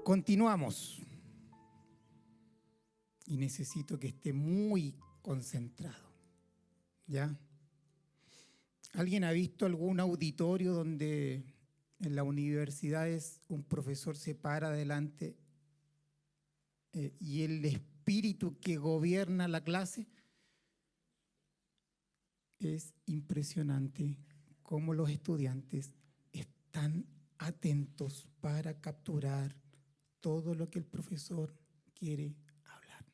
Continuamos. Y necesito que esté muy concentrado. ¿Ya? ¿Alguien ha visto algún auditorio donde en las universidades un profesor se para adelante y el espíritu que gobierna la clase? Es impresionante cómo los estudiantes están atentos para capturar todo lo que el profesor quiere hablar.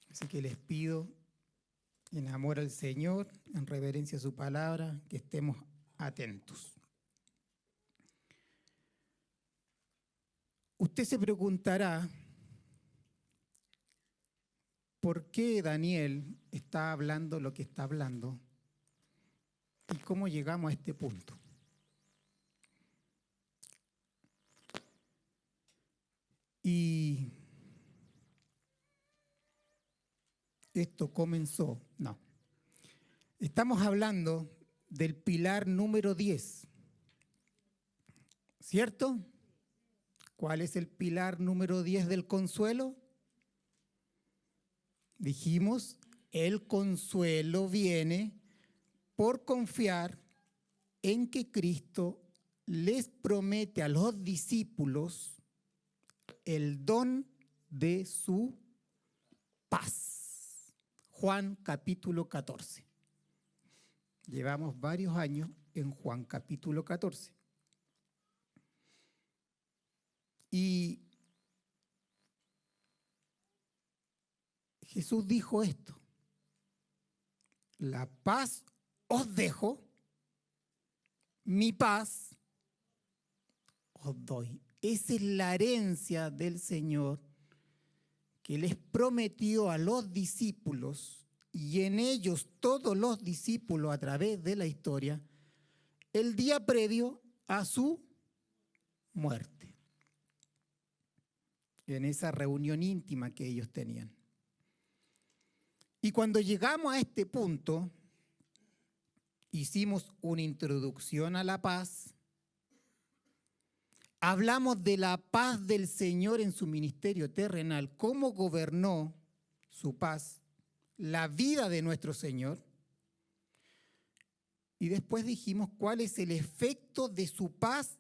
Así que les pido, en amor al Señor, en reverencia a su palabra, que estemos atentos. Usted se preguntará por qué Daniel está hablando lo que está hablando y cómo llegamos a este punto. Y esto comenzó, no. Estamos hablando del pilar número 10, ¿cierto? ¿Cuál es el pilar número 10 del consuelo? Dijimos, el consuelo viene por confiar en que Cristo les promete a los discípulos el don de su paz. Juan capítulo 14. Llevamos varios años en Juan capítulo 14. Y Jesús dijo esto: la paz os dejo, mi paz os doy. Esa es la herencia del Señor que les prometió a los discípulos, y en ellos todos los discípulos a través de la historia, el día previo a su muerte, en esa reunión íntima que ellos tenían. Y cuando llegamos a este punto, hicimos una introducción a la paz. Hablamos de la paz del Señor en su ministerio terrenal, cómo gobernó su paz, la vida de nuestro Señor. Y después dijimos cuál es el efecto de su paz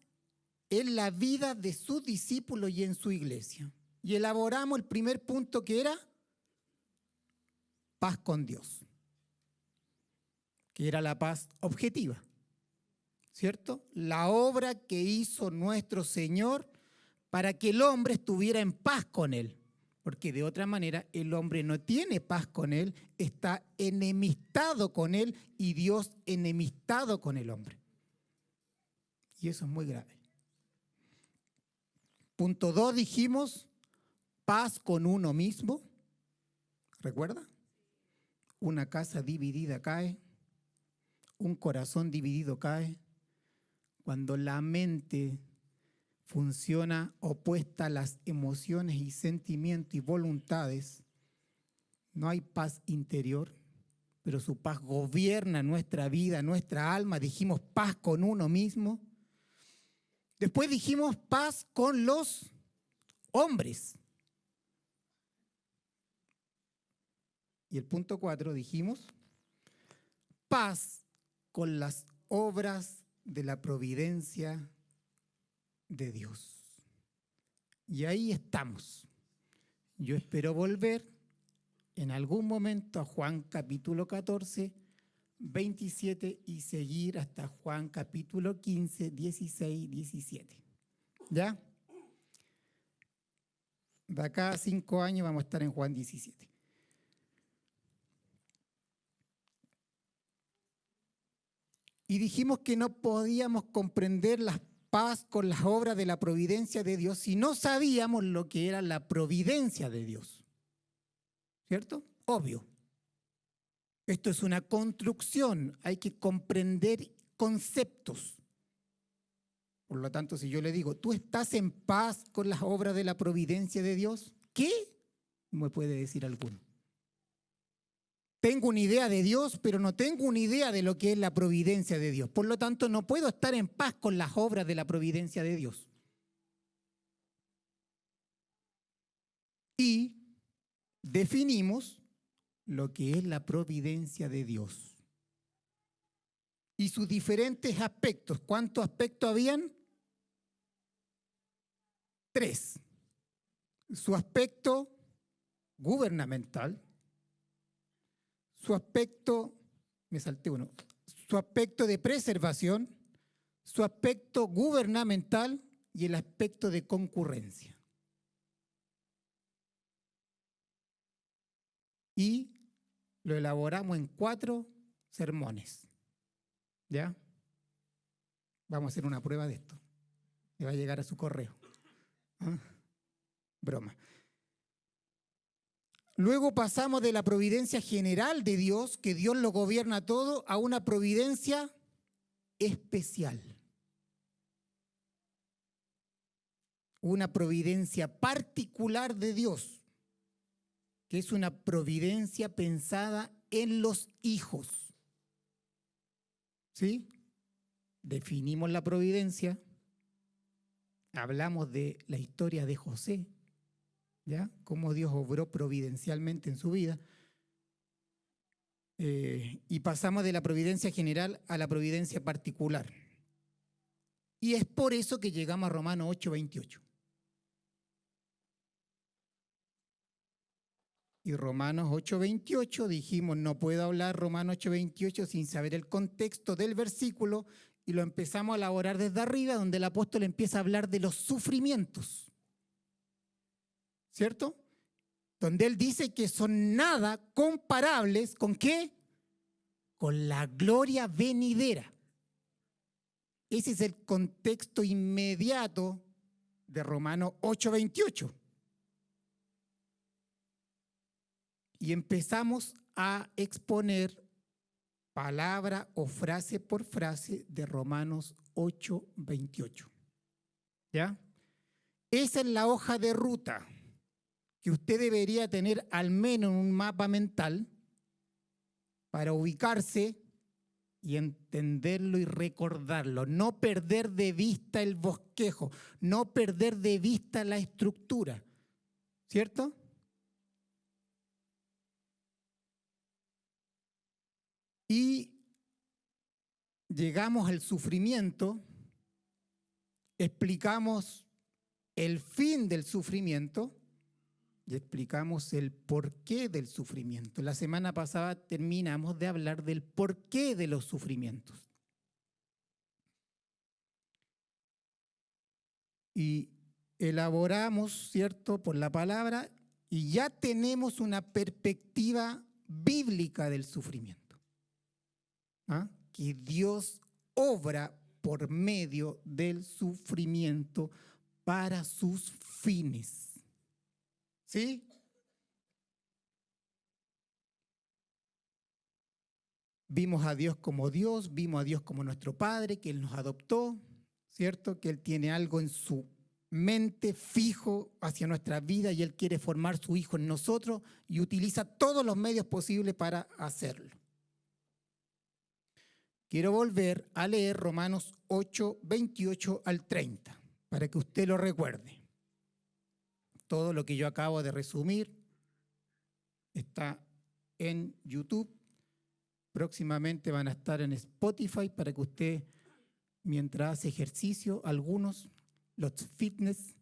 en la vida de sus discípulos y en su iglesia. Y elaboramos el primer punto, que era paz con Dios, que era la paz objetiva, ¿cierto? La obra que hizo nuestro Señor para que el hombre estuviera en paz con Él, porque de otra manera el hombre no tiene paz con Él, está enemistado con Él y Dios enemistado con el hombre. Y eso es muy grave. Punto 2, dijimos, paz con uno mismo. ¿Recuerda? Una casa dividida cae, un corazón dividido cae. Cuando la mente funciona opuesta a las emociones y sentimientos y voluntades, no hay paz interior, pero su paz gobierna nuestra vida, nuestra alma. Dijimos paz con uno mismo. Después dijimos paz con los hombres. Y el punto 4 dijimos paz con las obras de la providencia de Dios. Y ahí estamos. Yo espero volver en algún momento a Juan capítulo 14, 27 y seguir hasta Juan capítulo 15, 16, 17. ¿Ya? De acá a 5 años vamos a estar en Juan 17. Y dijimos que no podíamos comprender la paz con las obras de la providencia de Dios si no sabíamos lo que era la providencia de Dios. ¿Cierto? Obvio. Esto es una construcción, hay que comprender conceptos. Por lo tanto, si yo le digo, ¿tú estás en paz con las obras de la providencia de Dios? ¿Qué? Me puede decir alguno. Tengo una idea de Dios, pero no tengo una idea de lo que es la providencia de Dios. Por lo tanto, no puedo estar en paz con las obras de la providencia de Dios. y definimos lo que es la providencia de Dios y sus diferentes aspectos. ¿Cuántos aspectos habían? 3. Su aspecto gubernamental, su aspecto, me salté uno, su aspecto de preservación, su aspecto gubernamental y el aspecto de concurrencia. Y lo elaboramos en 4 sermones. ¿Ya? Vamos a hacer una prueba de esto. Le va a llegar a su correo. ¿Ah? Broma. Luego pasamos de la providencia general de Dios, que Dios lo gobierna todo, a una providencia especial. Una providencia particular de Dios, que es una providencia pensada en los hijos. ¿Sí? Definimos la providencia, hablamos de la historia de José, ¿ya? Cómo Dios obró providencialmente en su vida. Y pasamos de la providencia general a la providencia particular. Y es por eso que llegamos a Romanos 8:28. Y Romanos 8:28, dijimos, no puedo hablar Romanos 8:28 sin saber el contexto del versículo, y lo empezamos a elaborar desde arriba, donde el apóstol empieza a hablar de los sufrimientos. ¿Cierto? Donde él dice que son nada comparables, ¿con qué? Con la gloria venidera. Ese es el contexto inmediato de Romanos 8:28. Y empezamos a exponer palabra o frase por frase de Romanos 8:28. ¿Ya? Esa es la hoja de ruta que usted debería tener al menos en un mapa mental para ubicarse y entenderlo y recordarlo. No perder de vista el bosquejo, no perder de vista la estructura. ¿Cierto? Y llegamos al sufrimiento, explicamos el fin del sufrimiento y explicamos el porqué del sufrimiento. La semana pasada terminamos de hablar del porqué de los sufrimientos. Y elaboramos, ¿cierto?, por la palabra, y ya tenemos una perspectiva bíblica del sufrimiento. ¿Ah? Que Dios obra por medio del sufrimiento para sus fines. ¿Sí? Vimos a Dios como Dios, vimos a Dios como nuestro Padre, que Él nos adoptó, ¿cierto? Que Él tiene algo en su mente fijo hacia nuestra vida y Él quiere formar su Hijo en nosotros y utiliza todos los medios posibles para hacerlo. Quiero volver a leer Romanos 8:28 al 30, para que usted lo recuerde. Todo lo que yo acabo de resumir está en YouTube. Próximamente van a estar en Spotify para que usted, mientras hace ejercicio, algunos, los fitness,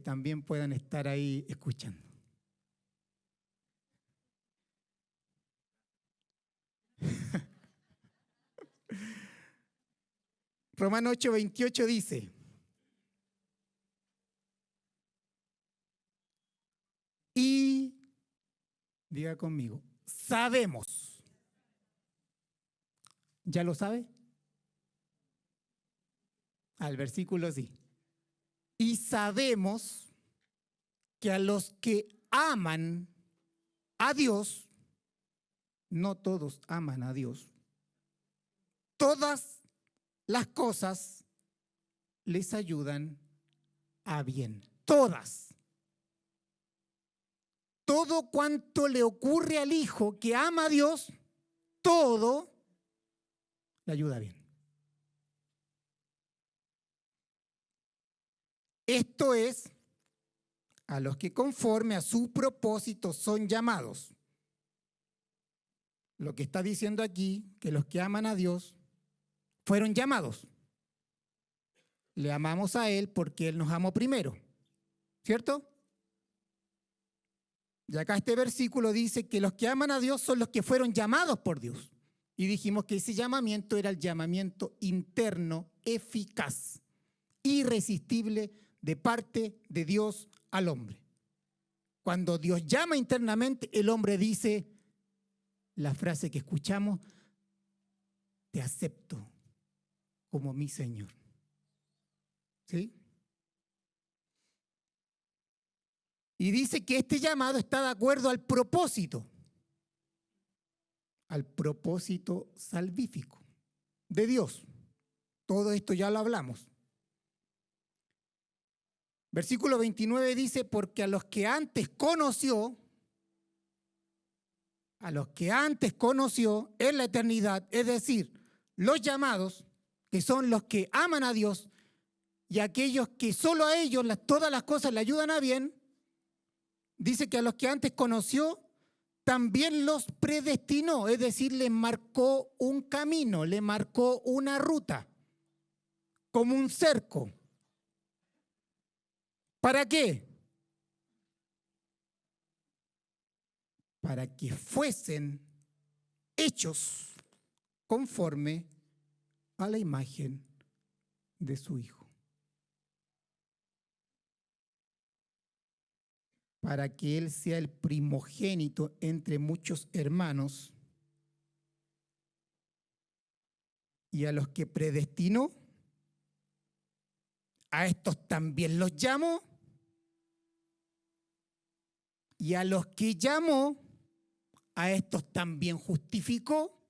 también puedan estar ahí escuchando. Romanos 8:28 dice: y, diga conmigo, sabemos. ¿Ya lo sabe? Al versículo sí. Y sabemos que a los que aman a Dios, no todos aman a Dios, todas las cosas les ayudan a bien. Todas. Todo cuanto le ocurre al hijo que ama a Dios, todo le ayuda bien. Esto es a los que conforme a su propósito son llamados. Lo que está diciendo aquí, que los que aman a Dios fueron llamados. Le amamos a Él porque Él nos amó primero, ¿cierto? Y acá este versículo dice que los que aman a Dios son los que fueron llamados por Dios. Y dijimos que ese llamamiento era el llamamiento interno, eficaz, irresistible de parte de Dios al hombre. Cuando Dios llama internamente, el hombre dice la frase que escuchamos: te acepto como mi Señor. ¿Sí? Y dice que este llamado está de acuerdo al propósito salvífico de Dios. Todo esto ya lo hablamos. Versículo 29 dice, porque a los que antes conoció en la eternidad, es decir, los llamados, que son los que aman a Dios, y aquellos que solo a ellos todas las cosas le ayudan a bien, dice que a los que antes conoció, también los predestinó, es decir, les marcó un camino, les marcó una ruta, como un cerco. ¿Para qué? Para que fuesen hechos conforme a la imagen de su Hijo. Para que Él sea el primogénito entre muchos hermanos. Y a los que predestinó, a estos también los llamó. Y a los que llamó, a estos también justificó.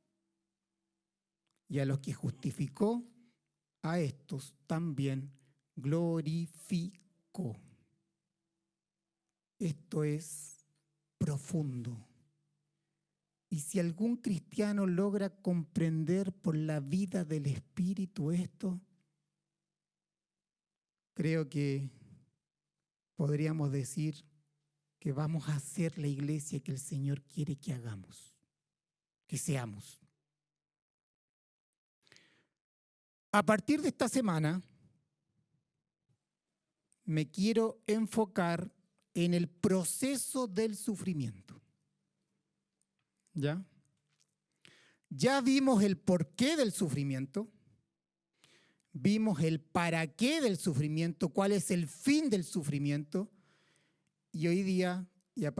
Y a los que justificó, a estos también glorificó. Esto es profundo. Y si algún cristiano logra comprender por la vida del Espíritu esto, creo que podríamos decir que vamos a hacer la iglesia que el Señor quiere que hagamos, que seamos. A partir de esta semana, me quiero enfocar en el proceso del sufrimiento. ¿Ya? Ya vimos el porqué del sufrimiento, vimos el para qué del sufrimiento, cuál es el fin del sufrimiento, y hoy día, y a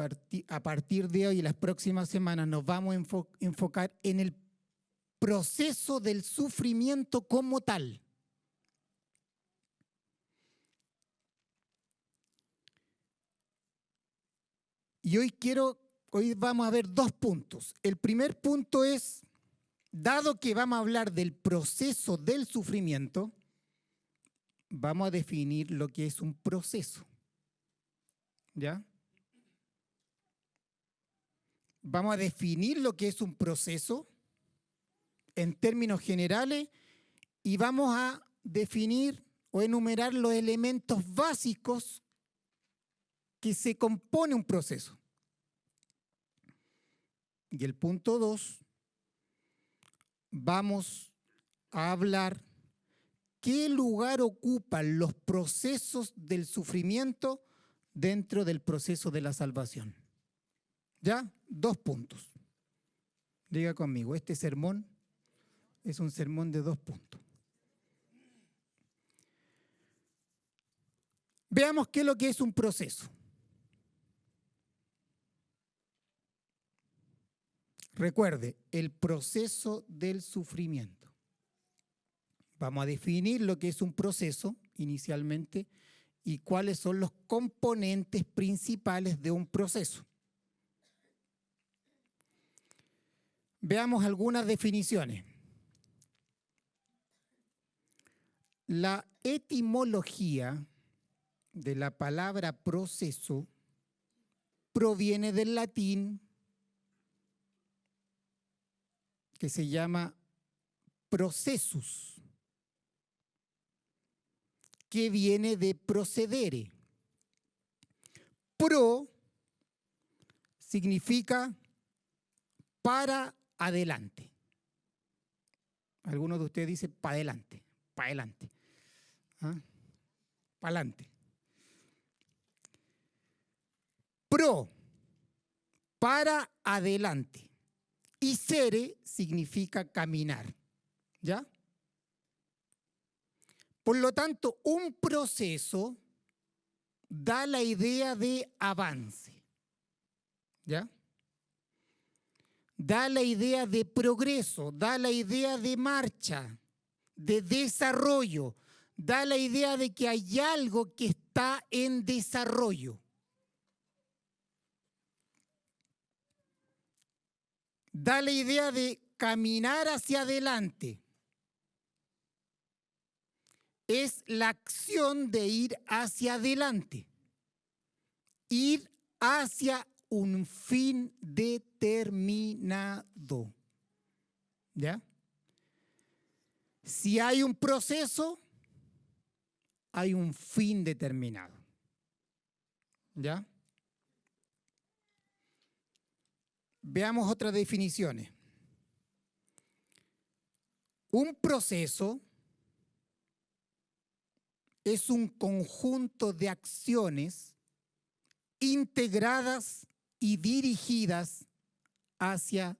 partir de hoy y las próximas semanas, nos vamos a enfocar en el proceso del sufrimiento como tal. Y hoy vamos a ver 2 puntos. El primer punto es, dado que vamos a hablar del proceso del sufrimiento, vamos a definir lo que es un proceso. ¿Ya? Vamos a definir lo que es un proceso en términos generales y vamos a definir o enumerar los elementos básicos que se compone un proceso. Y el punto 2, vamos a hablar qué lugar ocupan los procesos del sufrimiento dentro del proceso de la salvación. ¿Ya? 2 puntos. Diga conmigo, este sermón es un sermón de 2 puntos. Veamos qué es lo que es un proceso. Recuerde, el proceso del sufrimiento. Vamos a definir lo que es un proceso inicialmente y cuáles son los componentes principales de un proceso. Veamos algunas definiciones. La etimología de la palabra proceso proviene del latín que se llama processus, que viene de procedere. pro significa para adelante. Algunos de ustedes dicen para adelante, para adelante. ¿Ah? Para adelante. Pro, para adelante. Y sere significa caminar. ¿Ya? Por lo tanto, un proceso da la idea de avance. ¿Ya? Da la idea de progreso, da la idea de marcha, de desarrollo, da la idea de que hay algo que está en desarrollo. Da la idea de caminar hacia adelante. Es la acción de ir hacia adelante. Ir hacia un fin determinado. ¿Ya? Si hay un proceso, hay un fin determinado. ¿Ya? Veamos otras definiciones. Un proceso es un conjunto de acciones integradas y dirigidas hacia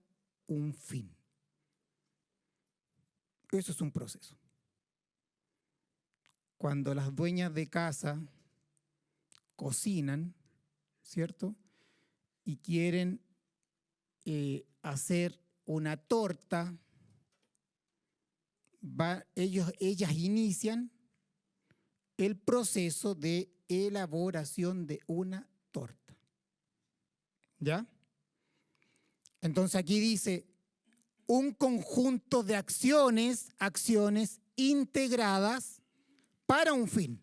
un fin. Eso es un proceso. Cuando las dueñas de casa cocinan, ¿cierto? Y quieren hacer una torta, ellas inician el proceso de elaboración de una torta. ¿Ya? Entonces aquí dice un conjunto de acciones integradas para un fin.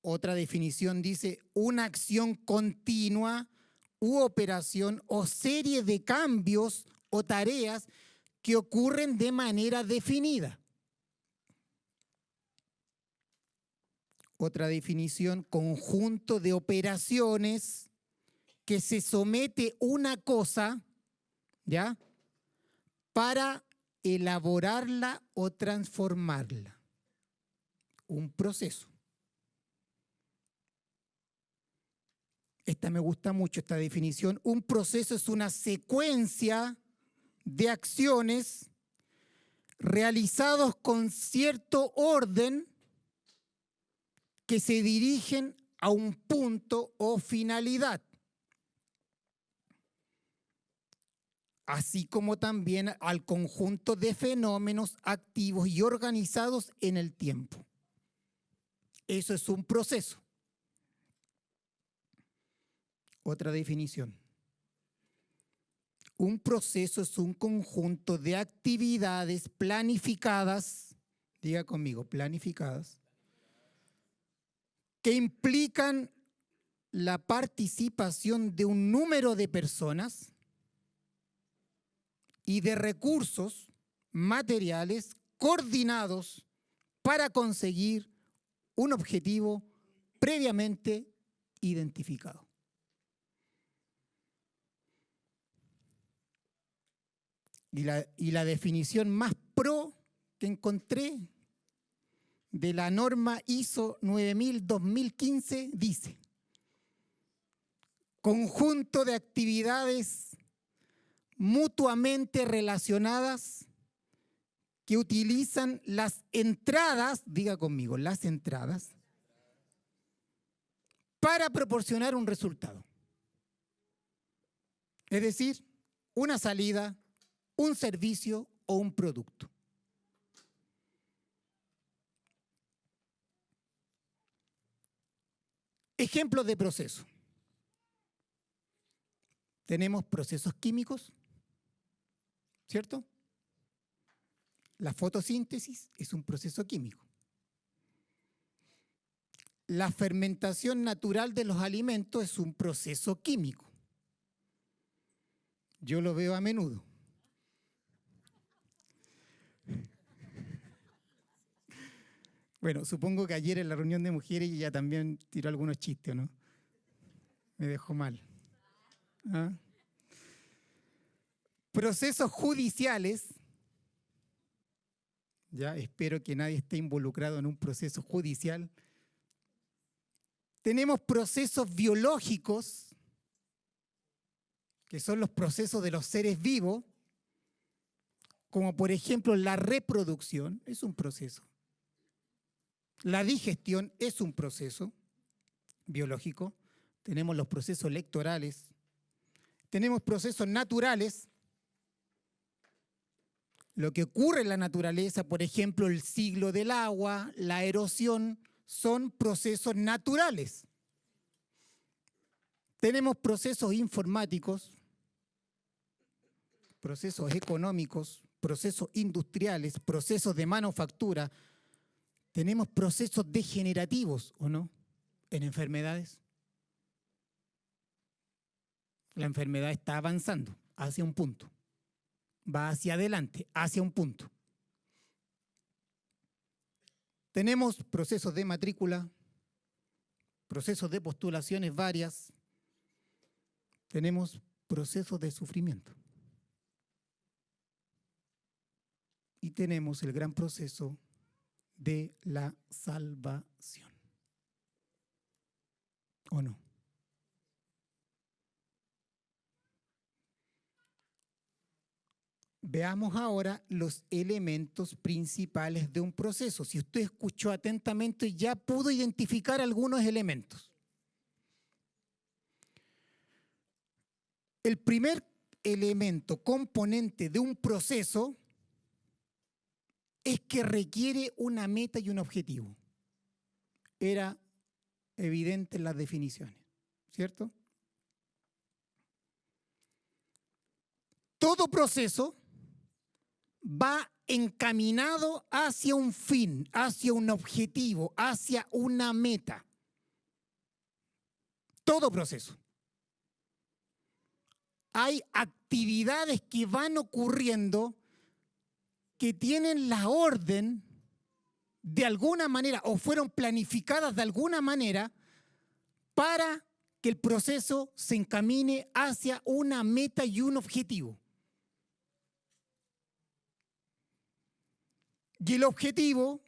Otra definición dice una acción continua u operación o serie de cambios o tareas que ocurren de manera definida. Otra definición, conjunto de operaciones que se somete una cosa, ¿ya? Para elaborarla o transformarla. Un proceso. Esta me gusta mucho, esta definición. Un proceso es una secuencia de acciones realizados con cierto orden que se dirigen a un punto o finalidad, así como también al conjunto de fenómenos activos y organizados en el tiempo. Eso es un proceso. Otra definición. Un proceso es un conjunto de actividades planificadas, diga conmigo, planificadas, que implican la participación de un número de personas y de recursos materiales coordinados para conseguir un objetivo previamente identificado. Y la definición más pro que encontré de la norma ISO 9000-2015 dice: conjunto de actividades mutuamente relacionadas que utilizan las entradas, diga conmigo, las entradas, para proporcionar un resultado. Es decir, una salida, un servicio o un producto. Ejemplos de proceso. Tenemos procesos químicos, ¿cierto? La fotosíntesis es un proceso químico. La fermentación natural de los alimentos es un proceso químico. Yo lo veo a menudo. Bueno, supongo que ayer en la reunión de mujeres ella también tiró algunos chistes, ¿no? Me dejó mal. ¿Ah? Procesos judiciales, ya espero que nadie esté involucrado en un proceso judicial. Tenemos procesos biológicos, que son los procesos de los seres vivos, como por ejemplo la reproducción, es un proceso. La digestión es un proceso biológico. Tenemos los procesos electorales. Tenemos procesos naturales. Lo que ocurre en la naturaleza, por ejemplo, el ciclo del agua, la erosión, son procesos naturales. Tenemos procesos informáticos, procesos económicos, procesos industriales, procesos de manufactura. Tenemos procesos degenerativos, ¿o no?, en enfermedades. La enfermedad está avanzando hacia un punto. Va hacia adelante, hacia un punto. Tenemos procesos de matrícula, procesos de postulaciones varias. Tenemos procesos de sufrimiento. Y tenemos el gran proceso de la salvación. ¿O no? Veamos ahora los elementos principales de un proceso. Si usted escuchó atentamente, ya pudo identificar algunos elementos. El primer elemento componente de un proceso es que requiere una meta y un objetivo. Era evidente en las definiciones, ¿cierto? Todo proceso va encaminado hacia un fin, hacia un objetivo, hacia una meta. Todo proceso. Hay actividades que van ocurriendo que tienen la orden de alguna manera o fueron planificadas de alguna manera para que el proceso se encamine hacia una meta y un objetivo. Y el objetivo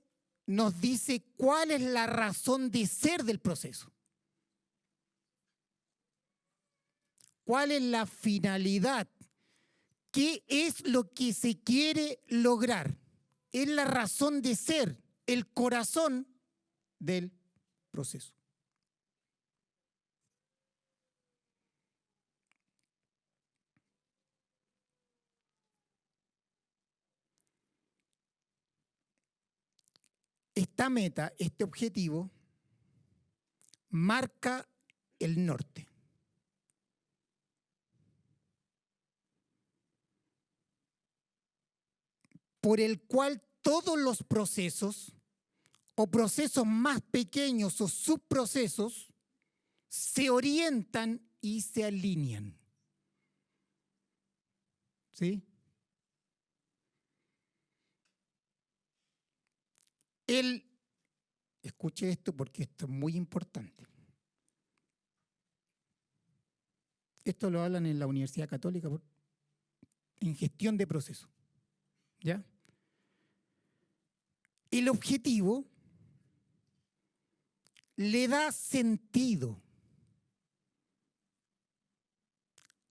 nos dice cuál es la razón de ser del proceso. ¿Cuál es la finalidad? ¿Qué es lo que se quiere lograr? Es la razón de ser, el corazón del proceso. Esta meta, este objetivo, marca el norte. Por el cual todos los procesos o procesos más pequeños o subprocesos se orientan y se alinean. ¿Sí? Escuche esto porque esto es muy importante. Esto lo hablan en la Universidad Católica en gestión de procesos. ¿Ya? El objetivo le da sentido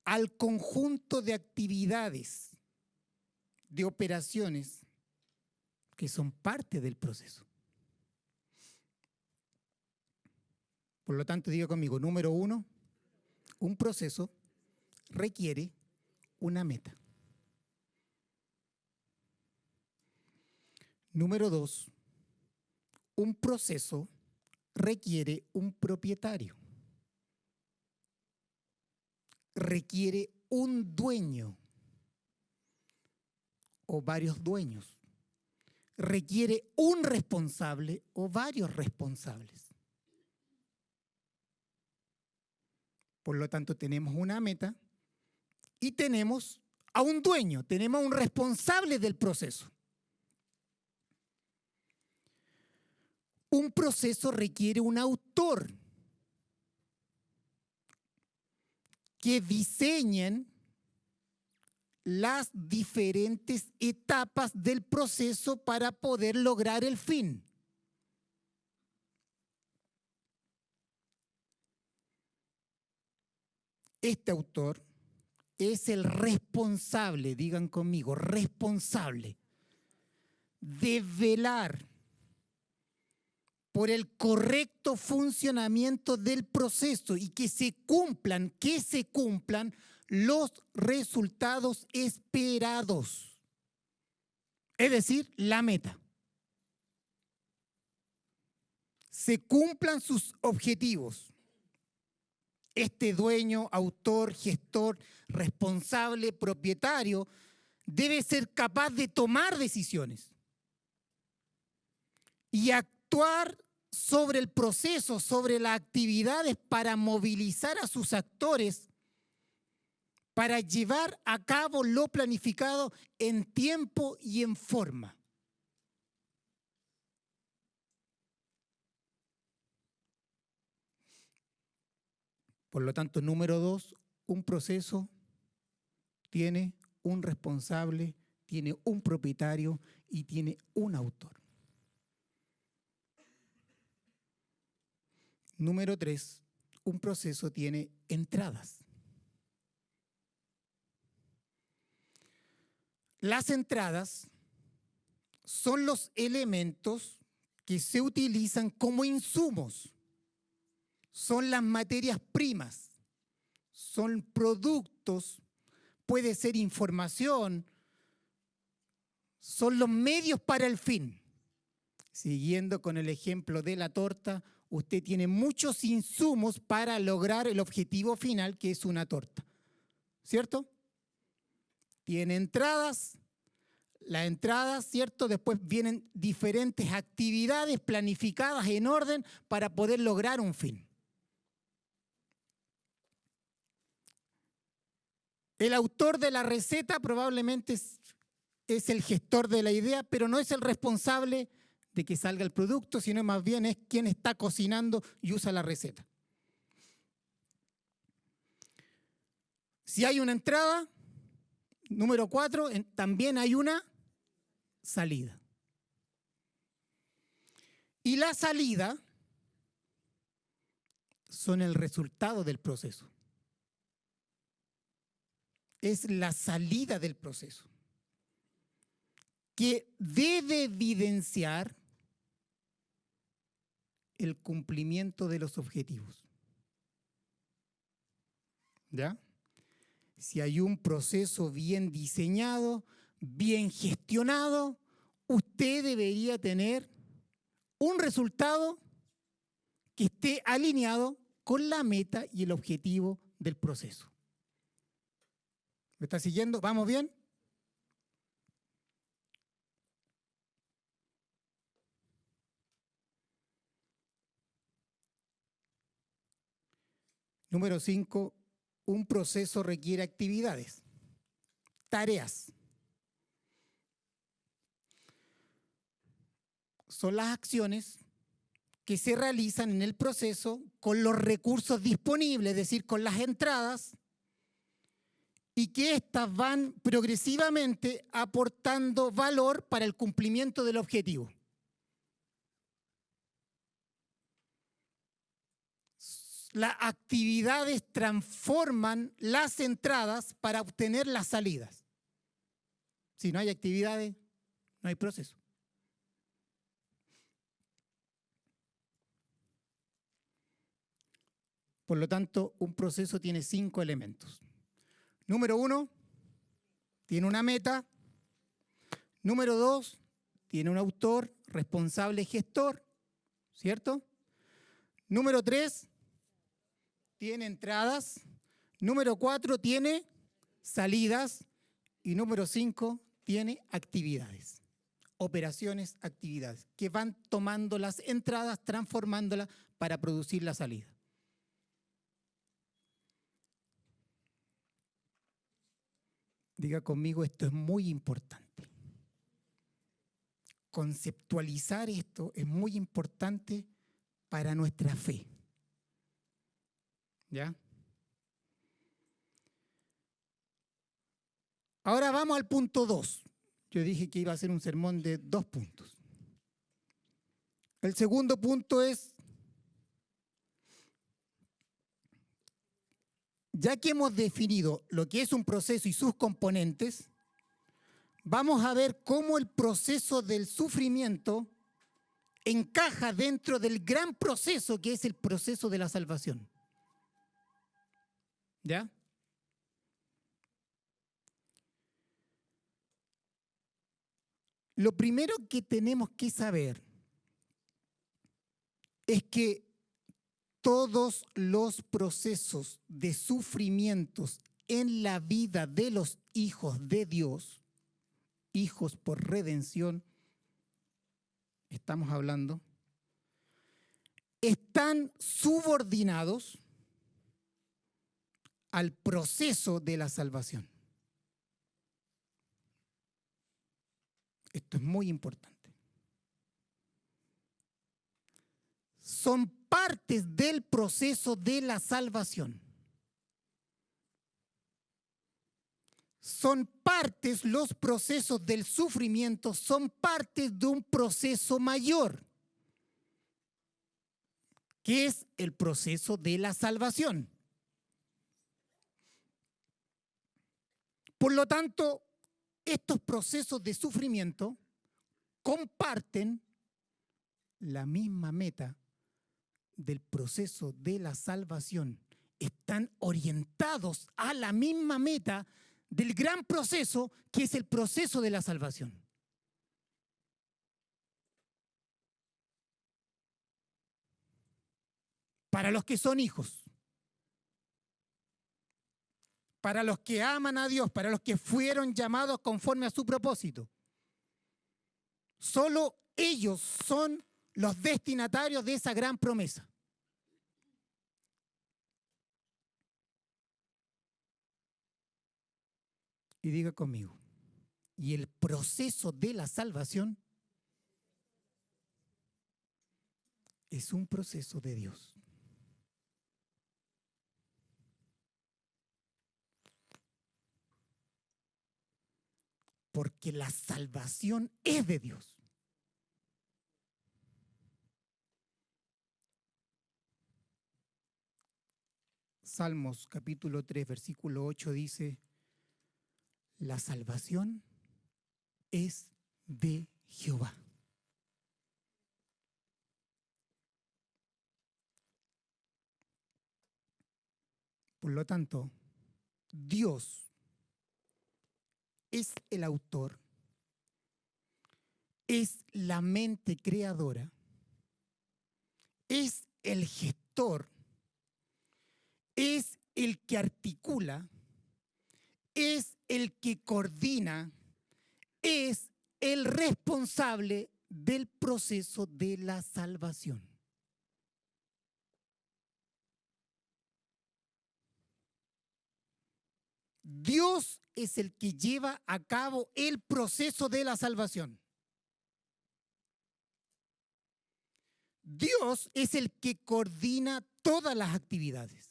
al conjunto de actividades, de operaciones que son parte del proceso. Por lo tanto, diga conmigo, número 1, un proceso requiere una meta. Número 2, un proceso requiere un propietario. Requiere un dueño o varios dueños. Requiere un responsable o varios responsables. Por lo tanto, tenemos una meta y tenemos a un dueño, tenemos a un responsable del proceso. un proceso requiere un autor que diseñen las diferentes etapas del proceso para poder lograr el fin. Este autor es el responsable, digan conmigo, responsable de velar por el correcto funcionamiento del proceso y que se cumplan los resultados esperados. Es decir, la meta. Se cumplan sus objetivos. Este dueño, autor, gestor, responsable, propietario, debe ser capaz de tomar decisiones y actuar sobre el proceso, sobre las actividades para movilizar a sus actores para llevar a cabo lo planificado en tiempo y en forma. Por lo tanto, número 2, un proceso tiene un responsable, tiene un propietario y tiene un autor. Número 3, un proceso tiene entradas. Las entradas son los elementos que se utilizan como insumos. Son las materias primas, son productos, puede ser información, son los medios para el fin. Siguiendo con el ejemplo de la torta, usted tiene muchos insumos para lograr el objetivo final, que es una torta, ¿cierto? Tiene entradas, las entradas, ¿cierto? Después vienen diferentes actividades planificadas en orden para poder lograr un fin. El autor de la receta probablemente es el gestor de la idea, pero no es el responsable de que salga el producto, sino más bien es quien está cocinando y usa la receta. Si hay una entrada, número 4, también hay una salida. Y la salida son el resultado del proceso. Es la salida del proceso, que debe evidenciar el cumplimiento de los objetivos. ¿Ya? Si hay un proceso bien diseñado, bien gestionado, usted debería tener un resultado que esté alineado con la meta y el objetivo del proceso. ¿Me está siguiendo? ¿Vamos bien? Número 5, un proceso requiere actividades, tareas. Son las acciones que se realizan en el proceso con los recursos disponibles, es decir, con las entradas, y que éstas van progresivamente aportando valor para el cumplimiento del objetivo. Las actividades transforman las entradas para obtener las salidas. Si no hay actividades, no hay proceso. Por lo tanto, un proceso tiene 5 elementos. Número 1, tiene una meta. Número 2, tiene un autor, responsable, gestor, ¿cierto? Número 3, tiene entradas. Número 4, tiene salidas. Y número 5, tiene actividades. Operaciones, actividades, que van tomando las entradas, transformándolas para producir la salida. Diga conmigo, esto es muy importante. conceptualizar esto es muy importante para nuestra fe. ¿Ya? Ahora vamos al punto 2. Yo dije que iba a ser un sermón de 2 puntos. El segundo punto es, ya que hemos definido lo que es un proceso y sus componentes, vamos a ver cómo el proceso del sufrimiento encaja dentro del gran proceso que es el proceso de la salvación. ¿Ya? Lo primero que tenemos que saber es que todos los procesos de sufrimientos en la vida de los hijos de Dios, hijos por redención, estamos hablando, están subordinados al proceso de la salvación. Esto es muy importante. Son partes del proceso de la salvación. Son partes, los procesos del sufrimiento son partes de un proceso mayor, que es el proceso de la salvación. Por lo tanto, estos procesos de sufrimiento comparten la misma meta del proceso de la salvación. Están orientados a la misma meta del gran proceso que es el proceso de la salvación. Para los que son hijos, para los que aman a Dios, para los que fueron llamados conforme a su propósito. Solo ellos son los destinatarios de esa gran promesa. Y diga conmigo, y el proceso de la salvación es un proceso de Dios. Porque la salvación es de Dios. Salmos capítulo 3, versículo 8 dice, la salvación es de Jehová. Por lo tanto, Dios es el autor, es la mente creadora, es el gestor, es el que articula, es el que coordina, es el responsable del proceso de la salvación. Dios es el que lleva a cabo el proceso de la salvación. Dios es el que coordina todas las actividades.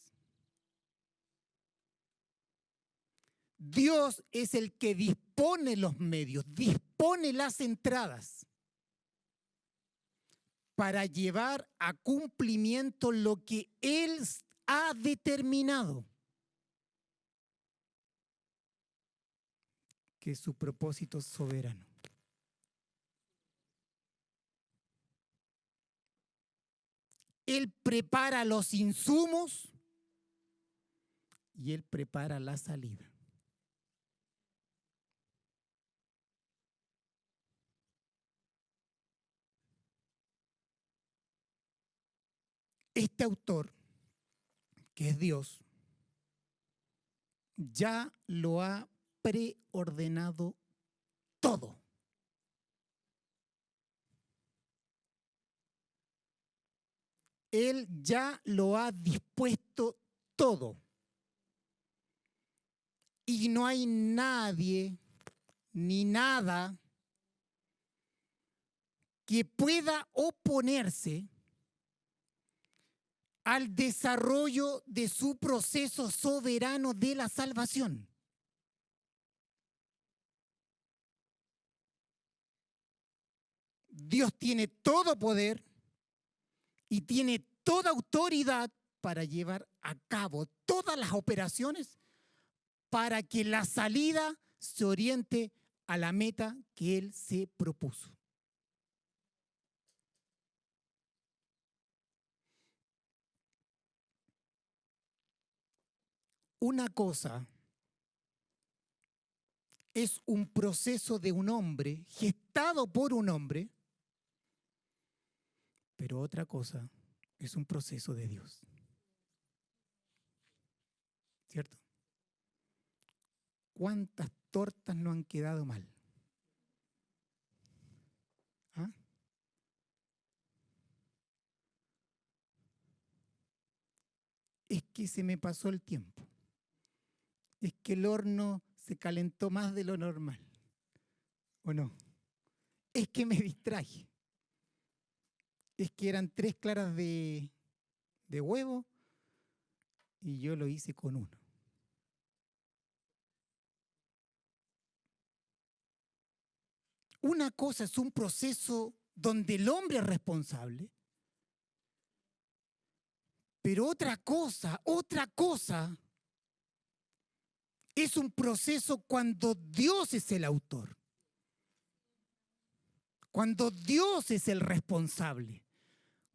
Dios es el que dispone los medios, dispone las entradas para llevar a cumplimiento lo que Él ha determinado, que es su propósito soberano. Él prepara los insumos y Él prepara la salida. Este autor, que es Dios, ya lo ha preordenado todo. Él ya lo ha dispuesto todo. Y no hay nadie ni nada que pueda oponerse al desarrollo de su proceso soberano de la salvación. Dios tiene todo poder y tiene toda autoridad para llevar a cabo todas las operaciones para que la salida se oriente a la meta que Él se propuso. Una cosa es un proceso de un hombre, gestado por un hombre, pero otra cosa es un proceso de Dios. ¿Cierto? ¿Cuántas tortas no han quedado mal? ¿Ah? Es que se me pasó el tiempo. Es que el horno se calentó más de lo normal. ¿O no? Es que me distraje. Es que eran 3 claras de huevo y yo lo hice con 1. Una cosa es un proceso donde el hombre es responsable, pero otra cosa es un proceso cuando Dios es el autor, cuando Dios es el responsable,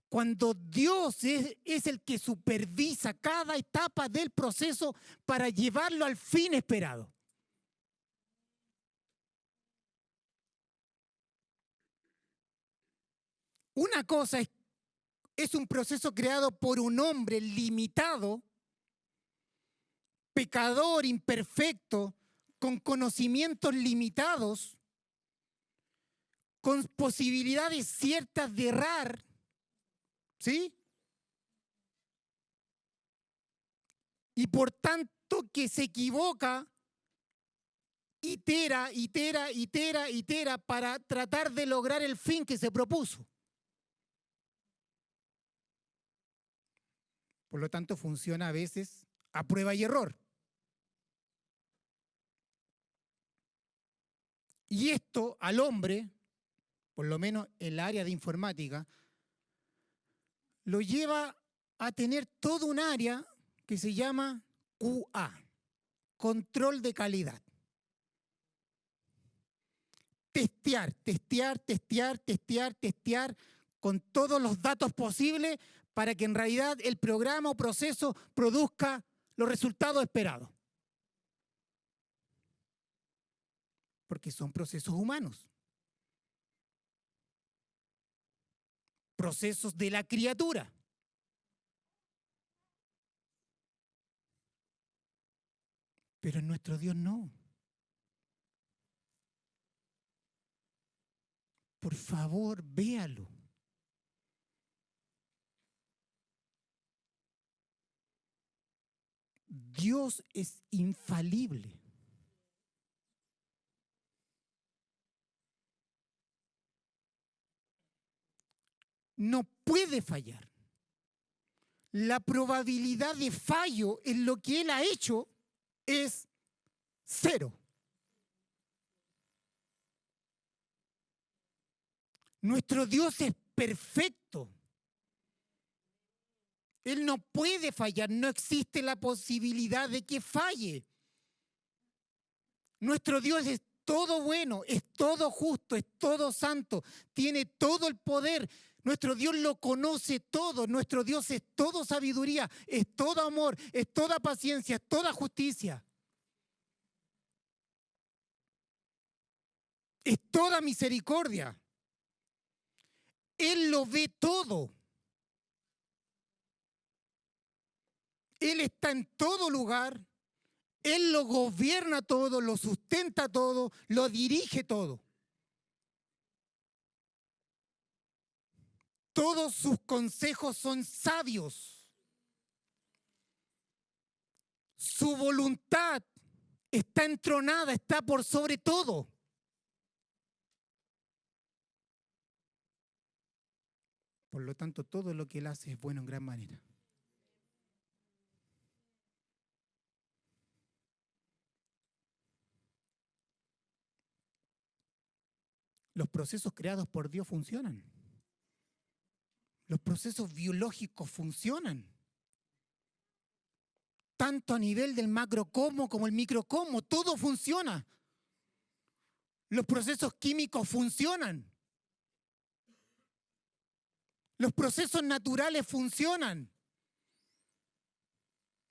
cuando Dios es el que supervisa cada etapa del proceso para llevarlo al fin esperado. Una cosa es un proceso creado por un hombre limitado, pecador, imperfecto, con conocimientos limitados, con posibilidades ciertas de errar, ¿sí? Y por tanto que se equivoca, itera para tratar de lograr el fin que se propuso. Por lo tanto, funciona a veces a prueba y error. Y esto al hombre, por lo menos en el área de informática, lo lleva a tener todo un área que se llama QA, control de calidad. Testear con todos los datos posibles para que en realidad el programa o proceso produzca los resultados esperados. Porque son procesos humanos. Procesos de la criatura. Pero en nuestro Dios no. Por favor, véalo. Dios es infalible. No puede fallar. La probabilidad de fallo en lo que Él ha hecho es 0. Nuestro Dios es perfecto. Él no puede fallar, no existe la posibilidad de que falle. Nuestro Dios es todo bueno, es todo justo, es todo santo, tiene todo el poder. Nuestro Dios lo conoce todo, nuestro Dios es todo sabiduría, es todo amor, es toda paciencia, es toda justicia. Es toda misericordia. Él lo ve todo. Él está en todo lugar. Él lo gobierna todo, lo sustenta todo, lo dirige todo. Todos sus consejos son sabios. Su voluntad está entronada, está por sobre todo. Por lo tanto, todo lo que Él hace es bueno en gran manera. Los procesos creados por Dios funcionan. Los procesos biológicos funcionan. Tanto a nivel del macrocosmo como el microcosmo, todo funciona. Los procesos químicos funcionan. Los procesos naturales funcionan.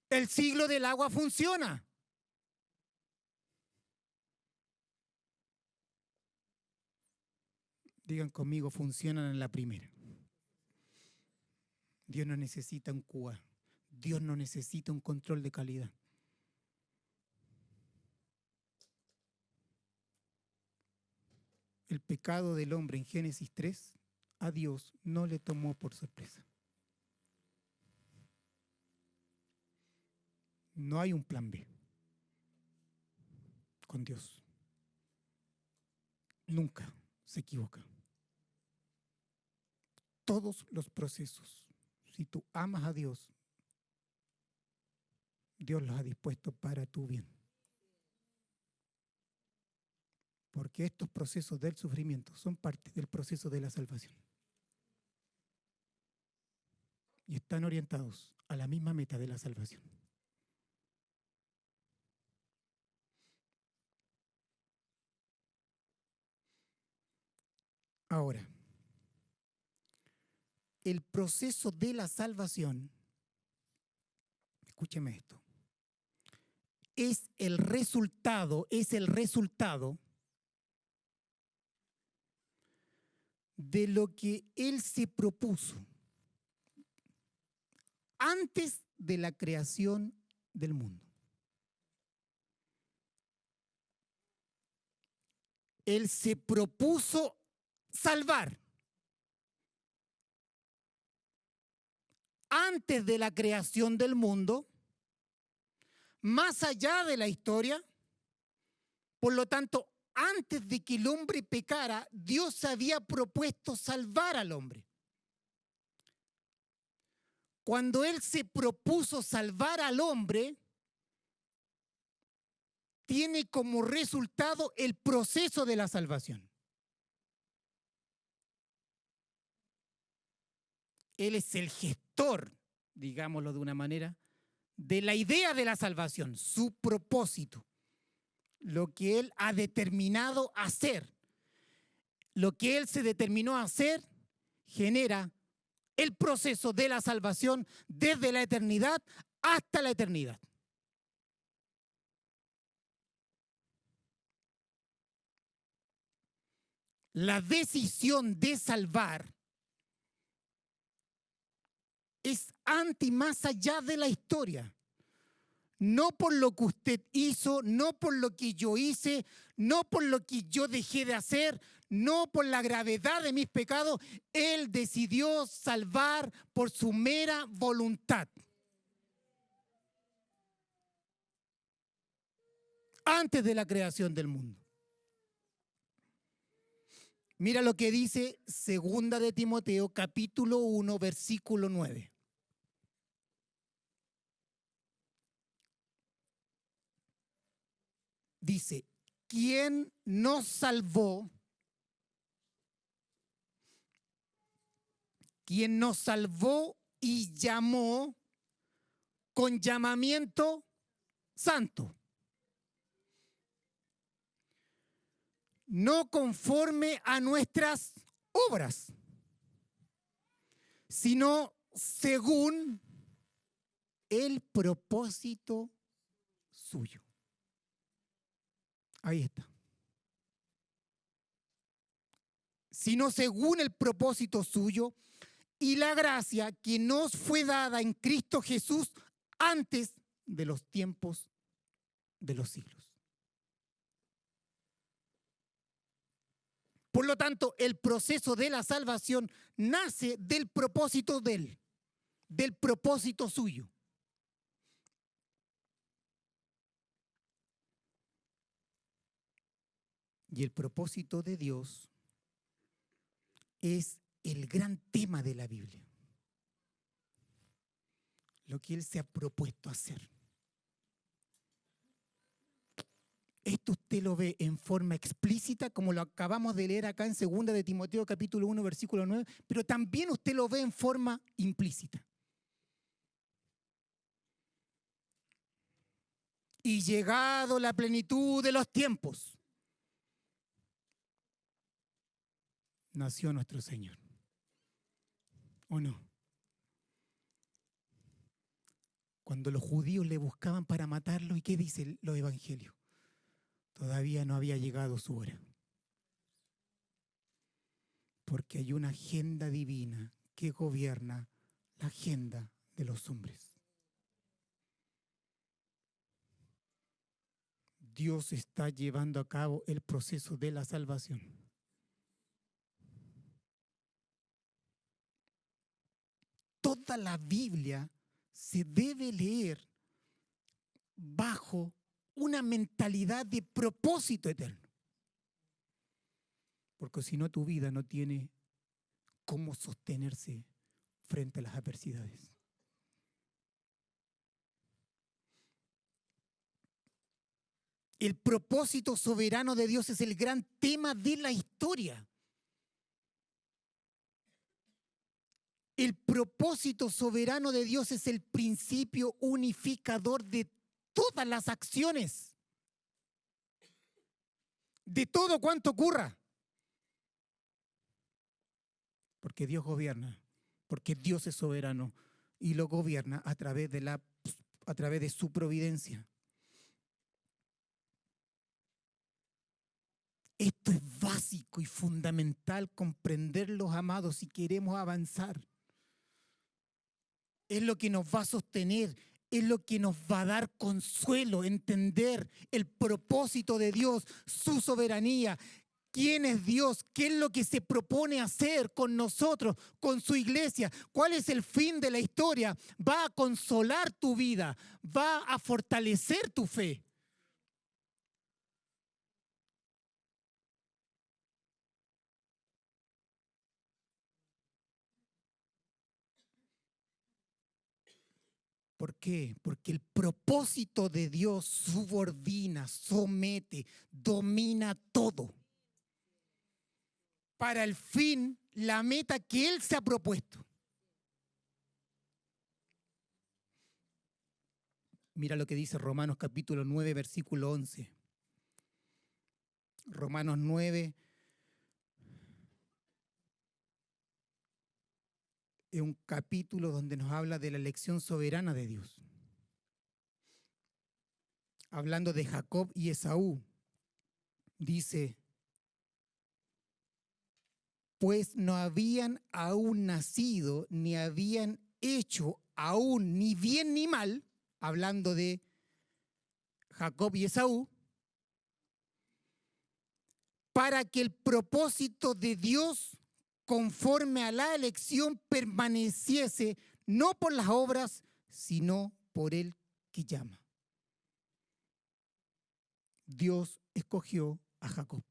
El ciclo del agua funciona. Digan conmigo, funcionan en la primera. Dios no necesita un QA. Dios no necesita un control de calidad. El pecado del hombre en Génesis 3 a Dios no le tomó por sorpresa. No hay un plan B con Dios. Nunca se equivoca. Todos los procesos, si tú amas a Dios, Dios los ha dispuesto para tu bien. Porque estos procesos del sufrimiento son parte del proceso de la salvación. Y están orientados a la misma meta de la salvación. Ahora, el proceso de la salvación, escúcheme esto, es el resultado de lo que Él se propuso antes de la creación del mundo. Él se propuso salvar antes de la creación del mundo, más allá de la historia. Por lo tanto, antes de que el hombre pecara, Dios había propuesto salvar al hombre. Cuando Él se propuso salvar al hombre, tiene como resultado el proceso de la salvación. Él es el gestor, digámoslo de una manera, de la idea de la salvación, su propósito, lo que Él ha determinado hacer. Lo que Él se determinó a hacer genera el proceso de la salvación desde la eternidad hasta la eternidad. La decisión de salvar es antes y más allá de la historia. No por lo que usted hizo, no por lo que yo hice, no por lo que yo dejé de hacer, no por la gravedad de mis pecados. Él decidió salvar por su mera voluntad. Antes de la creación del mundo. Mira lo que dice 2 de Timoteo, capítulo 1, versículo 9. Dice, ¿quién nos salvó? ¿Quién nos salvó y llamó con llamamiento santo? No conforme a nuestras obras, sino según el propósito suyo. Ahí está. Sino según el propósito suyo y la gracia que nos fue dada en Cristo Jesús antes de los tiempos de los siglos. Por lo tanto, el proceso de la salvación nace del propósito de Él, del propósito suyo. Y el propósito de Dios es el gran tema de la Biblia. Lo que Él se ha propuesto hacer. Esto usted lo ve en forma explícita, como lo acabamos de leer acá en 2 de Timoteo capítulo 1, versículo 9, pero también usted lo ve en forma implícita. Y llegado la plenitud de los tiempos, nació nuestro Señor. ¿O no? Cuando los judíos le buscaban para matarlo, ¿y qué dicen los evangelios? Todavía no había llegado su hora. Porque hay una agenda divina que gobierna la agenda de los hombres. Dios está llevando a cabo el proceso de la salvación. Toda la Biblia se debe leer bajo una mentalidad de propósito eterno. Porque si no, tu vida no tiene cómo sostenerse frente a las adversidades. El propósito soberano de Dios es el gran tema de la historia. El propósito soberano de Dios es el principio unificador de todas las acciones, de todo cuanto ocurra. Porque Dios gobierna, porque Dios es soberano y lo gobierna a través de su providencia. Esto es básico y fundamental comprenderlo, amados, si queremos avanzar. Es lo que nos va a sostener, es lo que nos va a dar consuelo, entender el propósito de Dios, su soberanía. ¿Quién es Dios? ¿Qué es lo que se propone hacer con nosotros, con su iglesia? ¿Cuál es el fin de la historia? Va a consolar tu vida, va a fortalecer tu fe. ¿Por qué? Porque el propósito de Dios subordina, somete, domina todo. Para el fin, la meta que Él se ha propuesto. Mira lo que dice Romanos capítulo 9, versículo 11. Romanos 9 es un capítulo donde nos habla de la elección soberana de Dios. Hablando de Jacob y Esaú, dice: pues no habían aún nacido, ni habían hecho aún ni bien ni mal, hablando de Jacob y Esaú, para que el propósito de Dios conforme a la elección permaneciese no por las obras, sino por el que llama. Dios escogió a Jacob.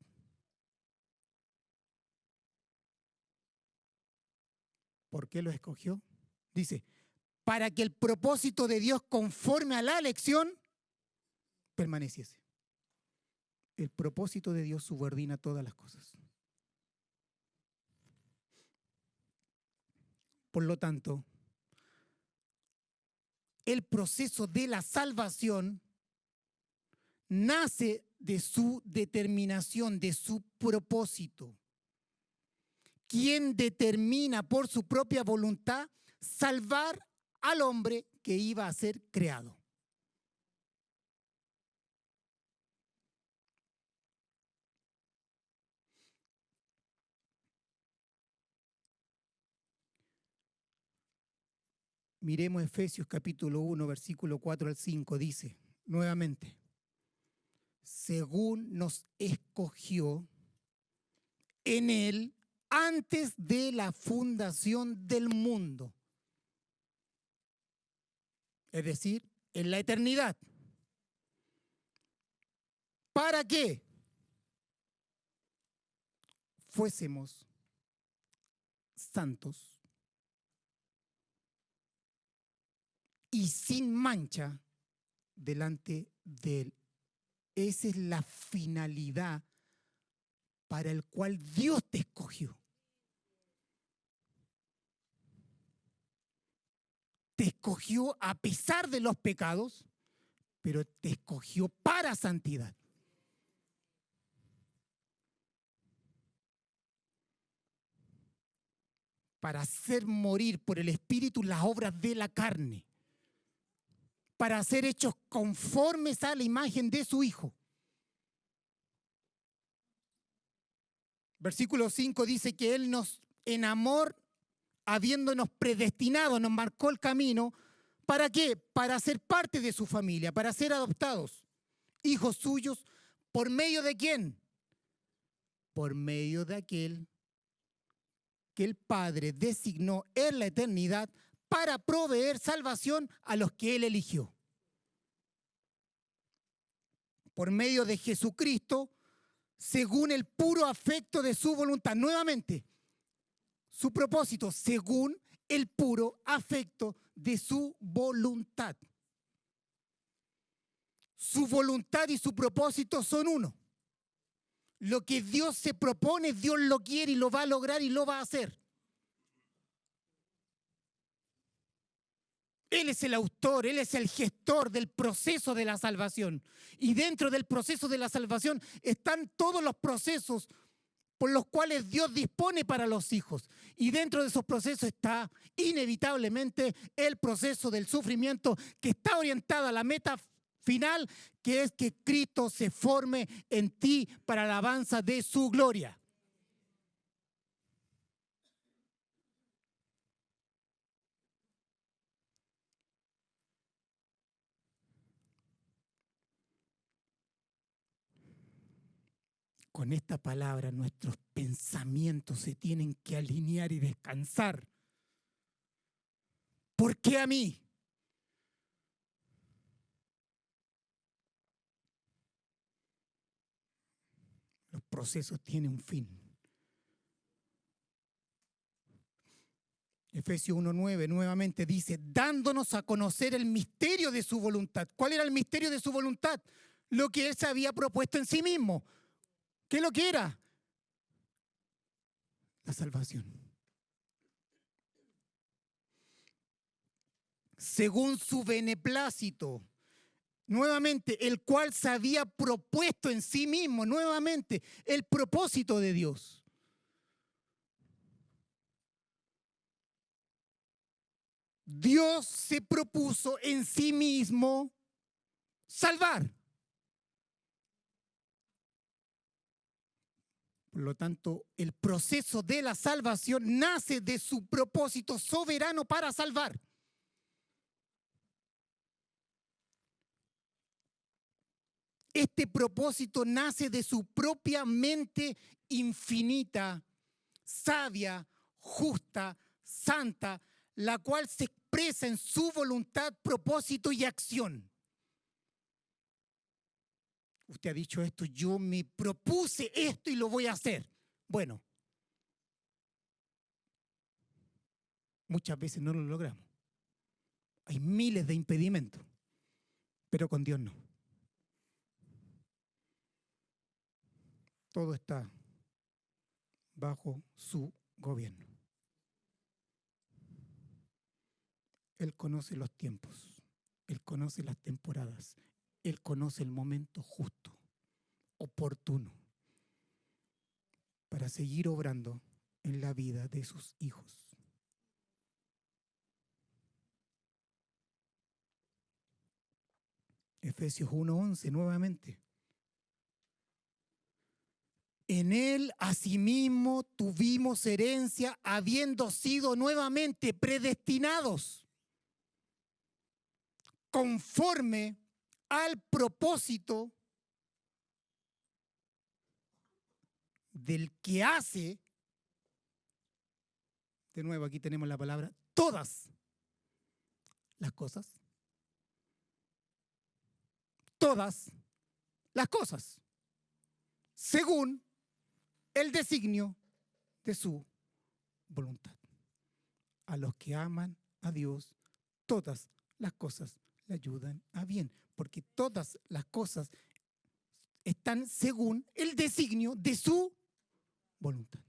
¿Por qué lo escogió? Dice, para que el propósito de Dios conforme a la elección permaneciese. El propósito de Dios subordina todas las cosas. Por lo tanto, el proceso de la salvación nace de su determinación, de su propósito. ¿Quién determina por su propia voluntad salvar al hombre que iba a ser creado? Miremos Efesios capítulo 1, versículo 4 al 5, dice nuevamente: según nos escogió en Él antes de la fundación del mundo. Es decir, en la eternidad. ¿Para qué? Fuésemos santos y sin mancha delante de Él. Esa es la finalidad para el cual Dios te escogió. Te escogió a pesar de los pecados, pero te escogió para santidad. Para hacer morir por el Espíritu las obras de la carne. Para ser hechos conformes a la imagen de su Hijo. Versículo 5 dice que Él nos, en amor, habiéndonos predestinado, nos marcó el camino. ¿Para qué? Para ser parte de su familia, para ser adoptados, hijos suyos, ¿por medio de quién? Por medio de aquel que el Padre designó en la eternidad para proveer salvación a los que Él eligió. Por medio de Jesucristo, según el puro afecto de su voluntad. Nuevamente, su propósito, según el puro afecto de su voluntad. Su voluntad y su propósito son uno. Lo que Dios se propone, Dios lo quiere y lo va a lograr y lo va a hacer. Él es el autor, Él es el gestor del proceso de la salvación. Y dentro del proceso de la salvación están todos los procesos por los cuales Dios dispone para los hijos. Y dentro de esos procesos está inevitablemente el proceso del sufrimiento que está orientado a la meta final, que es que Cristo se forme en ti para la alabanza de su gloria. Con esta palabra nuestros pensamientos se tienen que alinear y descansar. ¿Por qué a mí? Los procesos tienen un fin. Efesios 1:9 nuevamente dice, dándonos a conocer el misterio de su voluntad. ¿Cuál era el misterio de su voluntad? Lo que Él se había propuesto en sí mismo. ¿Qué es lo que era? La salvación. Según su beneplácito. Nuevamente, el cual se había propuesto en sí mismo. Nuevamente, el propósito de Dios. Dios se propuso en sí mismo salvar. Por lo tanto, el proceso de la salvación nace de su propósito soberano para salvar. Este propósito nace de su propia mente infinita, sabia, justa, santa, la cual se expresa en su voluntad, propósito y acción. Usted ha dicho esto, yo me propuse esto y lo voy a hacer. Bueno, muchas veces no lo logramos. Hay miles de impedimentos, pero con Dios no. Todo está bajo su gobierno. Él conoce los tiempos, Él conoce las temporadas, Él conoce el momento justo, oportuno, para seguir obrando en la vida de sus hijos. Efesios 1:11 nuevamente. En Él asimismo tuvimos herencia, habiendo sido nuevamente predestinados conforme al propósito del que hace, de nuevo aquí tenemos la palabra, todas las cosas. Todas las cosas, según el designio de su voluntad. a los que aman a Dios, todas las cosas le ayudan a bien, porque todas las cosas están según el designio de su voluntad.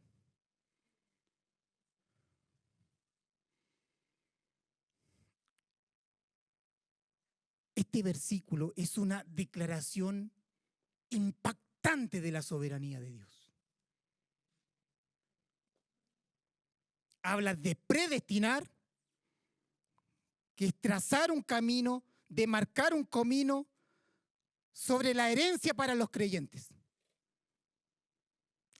Este versículo es una declaración impactante de la soberanía de Dios. Habla de predestinar, que es trazar un camino, de marcar un camino sobre la herencia para los creyentes.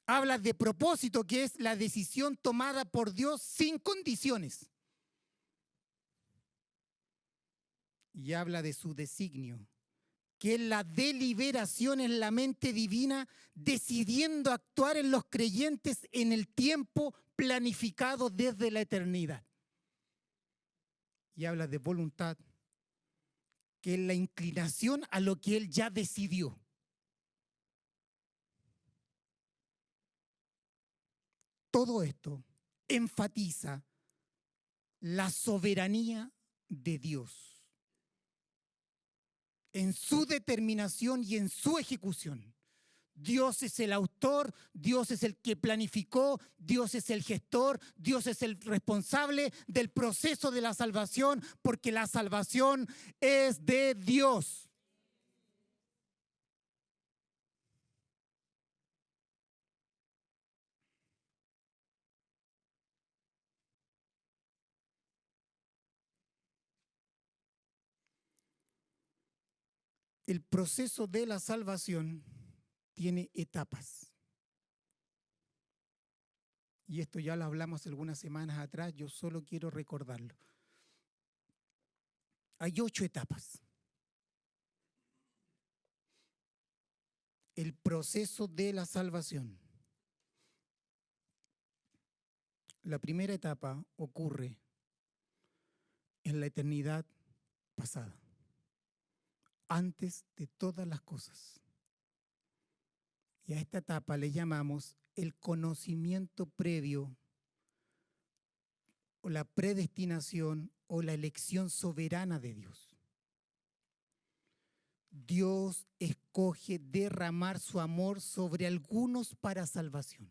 Habla de propósito, que es la decisión tomada por Dios sin condiciones. Y habla de su designio, que es la deliberación en la mente divina, decidiendo actuar en los creyentes en el tiempo planificado desde la eternidad. Y habla de voluntad, que es la inclinación a lo que Él ya decidió. Todo esto enfatiza la soberanía de Dios en su determinación y en su ejecución. Dios es el autor, Dios es el que planificó, Dios es el gestor, Dios es el responsable del proceso de la salvación, porque la salvación es de Dios. El proceso de la salvación tiene etapas. Y esto ya lo hablamos algunas semanas atrás, yo solo quiero recordarlo. Hay 8 etapas. El proceso de la salvación. La primera etapa ocurre en la eternidad pasada, antes de todas las cosas. Y a esta etapa le llamamos el conocimiento previo, o la predestinación, o la elección soberana de Dios. Dios escoge derramar su amor sobre algunos para salvación.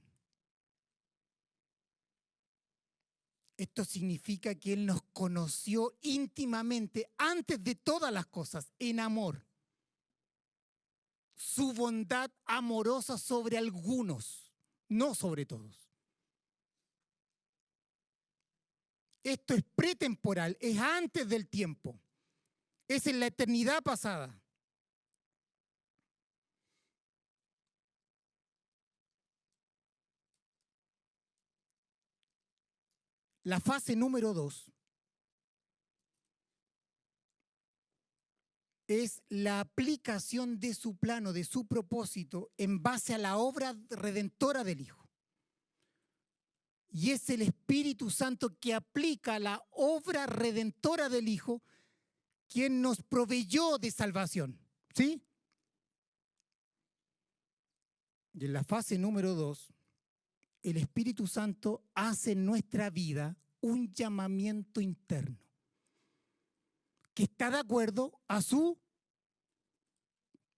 Esto significa que Él nos conoció íntimamente antes de todas las cosas, en amor. Su bondad amorosa sobre algunos, no sobre todos. Esto es pretemporal, es antes del tiempo, es en la eternidad pasada. La fase número 2 es la aplicación de su plano, de su propósito, en base a la obra redentora del Hijo. Y es el Espíritu Santo que aplica la obra redentora del Hijo, quien nos proveyó de salvación. ¿Sí? Y en la fase número 2, el Espíritu Santo hace en nuestra vida un llamamiento interno que está de acuerdo a su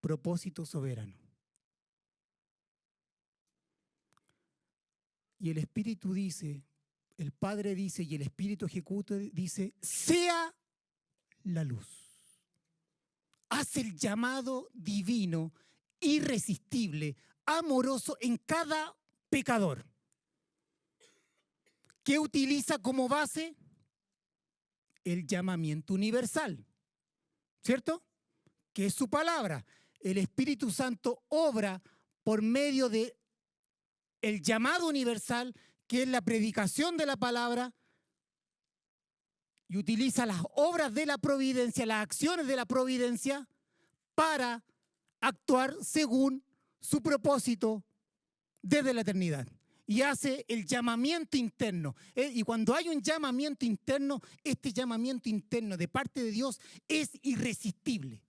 propósito soberano. Y el Espíritu dice, el Padre dice y el Espíritu ejecuta, dice, sea la luz. Hace el llamado divino, irresistible, amoroso en cada pecador. ¿Qué utiliza como base? El llamamiento universal, ¿cierto? Que es su palabra. El Espíritu Santo obra por medio de el llamado universal, que es la predicación de la palabra, y utiliza las obras de la providencia, las acciones de la providencia, para actuar según su propósito desde la eternidad. Y hace el llamamiento interno. Y cuando hay un llamamiento interno, este llamamiento interno de parte de Dios es irresistible.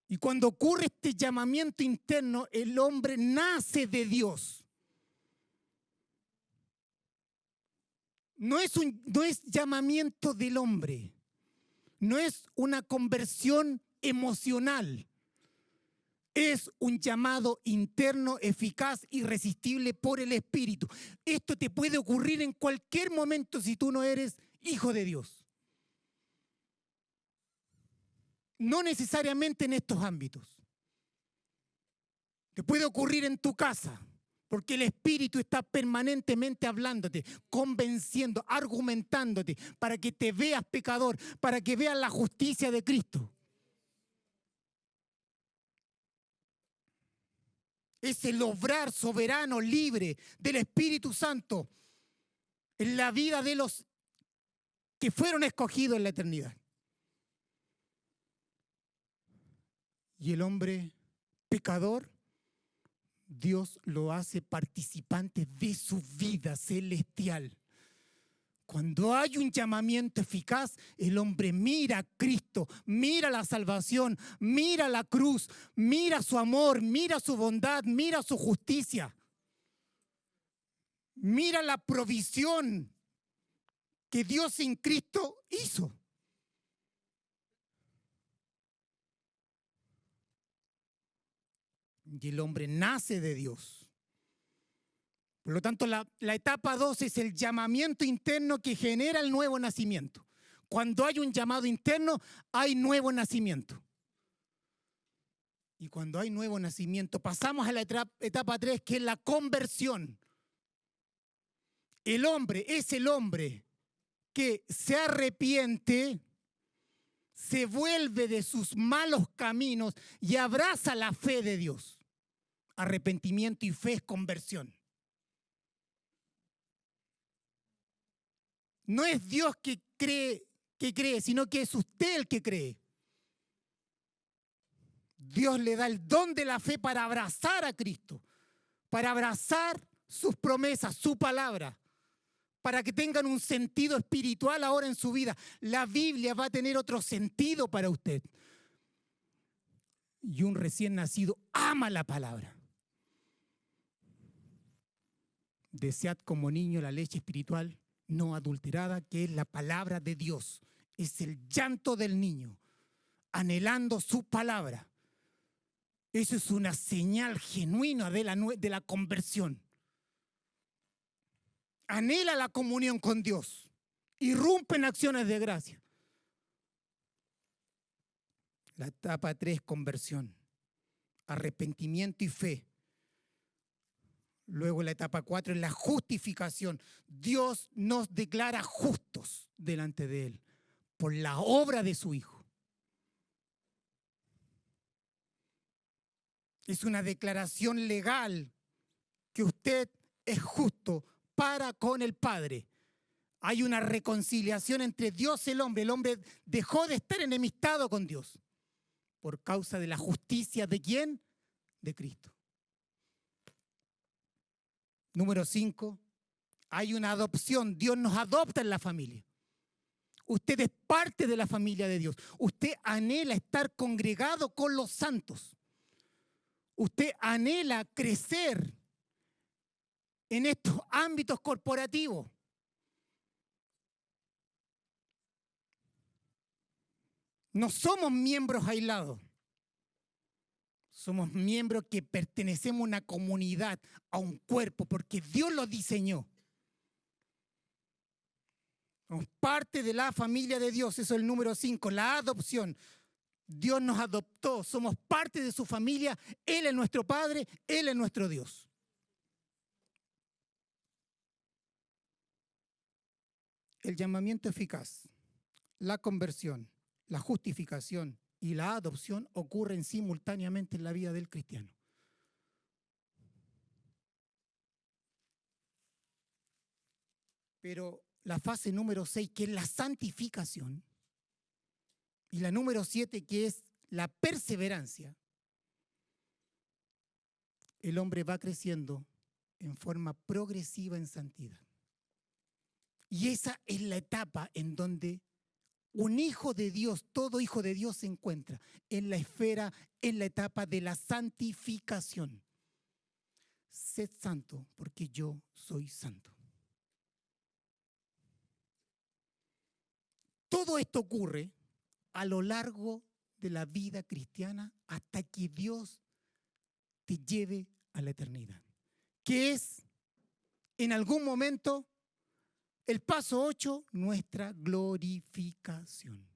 Y cuando ocurre este llamamiento interno, el hombre nace de Dios. No es llamamiento del hombre. No es una conversión emocional. Es un llamado interno, eficaz, irresistible por el Espíritu. Esto te puede ocurrir en cualquier momento si tú no eres hijo de Dios. No necesariamente en estos ámbitos. Te puede ocurrir en tu casa, porque el Espíritu está permanentemente hablándote, convenciendo, argumentándote, para que te veas pecador, para que veas la justicia de Cristo. Es el obrar soberano, libre del Espíritu Santo en la vida de los que fueron escogidos en la eternidad. Y el hombre pecador, Dios lo hace participante de su vida celestial. Cuando hay un llamamiento eficaz, el hombre mira a Cristo, mira la salvación, mira la cruz, mira su amor, mira su bondad, mira su justicia. Mira la provisión que Dios en Cristo hizo. Y el hombre nace de Dios. Por lo tanto, la etapa 2 es el llamamiento interno que genera el nuevo nacimiento. Cuando hay un llamado interno, hay nuevo nacimiento. Y cuando hay nuevo nacimiento, pasamos a la etapa 3, que es la conversión. El hombre es el hombre que se arrepiente, se vuelve de sus malos caminos y abraza la fe de Dios. Arrepentimiento y fe es conversión. No es Dios que cree, sino que es usted el que cree. Dios le da el don de la fe para abrazar a Cristo, para abrazar sus promesas, su palabra, para que tengan un sentido espiritual ahora en su vida. La Biblia va a tener otro sentido para usted. Y un recién nacido ama la palabra. Desead como niño la leche espiritual no adulterada, que es la palabra de Dios. Es el llanto del niño, anhelando su palabra. Eso es una señal genuina de la conversión. Anhela la comunión con Dios. Irrumpe en acciones de gracia. La etapa 3, conversión. Arrepentimiento y fe. Luego la etapa 4 es la justificación. Dios nos declara justos delante de Él por la obra de su Hijo. Es una declaración legal que usted es justo para con el Padre. Hay una reconciliación entre Dios y el hombre. El hombre dejó de estar enemistado con Dios por causa de la justicia ¿de quién? De Cristo. Número 5, hay una adopción. Dios nos adopta en la familia. Usted es parte de la familia de Dios. Usted anhela estar congregado con los santos. Usted anhela crecer en estos ámbitos corporativos. No somos miembros aislados. Somos miembros que pertenecemos a una comunidad, a un cuerpo, porque Dios lo diseñó. Somos parte de la familia de Dios, eso es el número 5, la adopción. Dios nos adoptó, somos parte de su familia, Él es nuestro Padre, Él es nuestro Dios. El llamamiento eficaz, la conversión, la justificación y la adopción ocurren simultáneamente en la vida del cristiano. Pero la fase número 6, que es la santificación, y la número 7, que es la perseverancia, el hombre va creciendo en forma progresiva en santidad. Y esa es la etapa en donde un hijo de Dios, todo hijo de Dios se encuentra en la esfera, en la etapa de la santificación. Sed santo porque yo soy santo. Todo esto ocurre a lo largo de la vida cristiana hasta que Dios te lleve a la eternidad, que es en algún momento el paso 8, nuestra glorificación.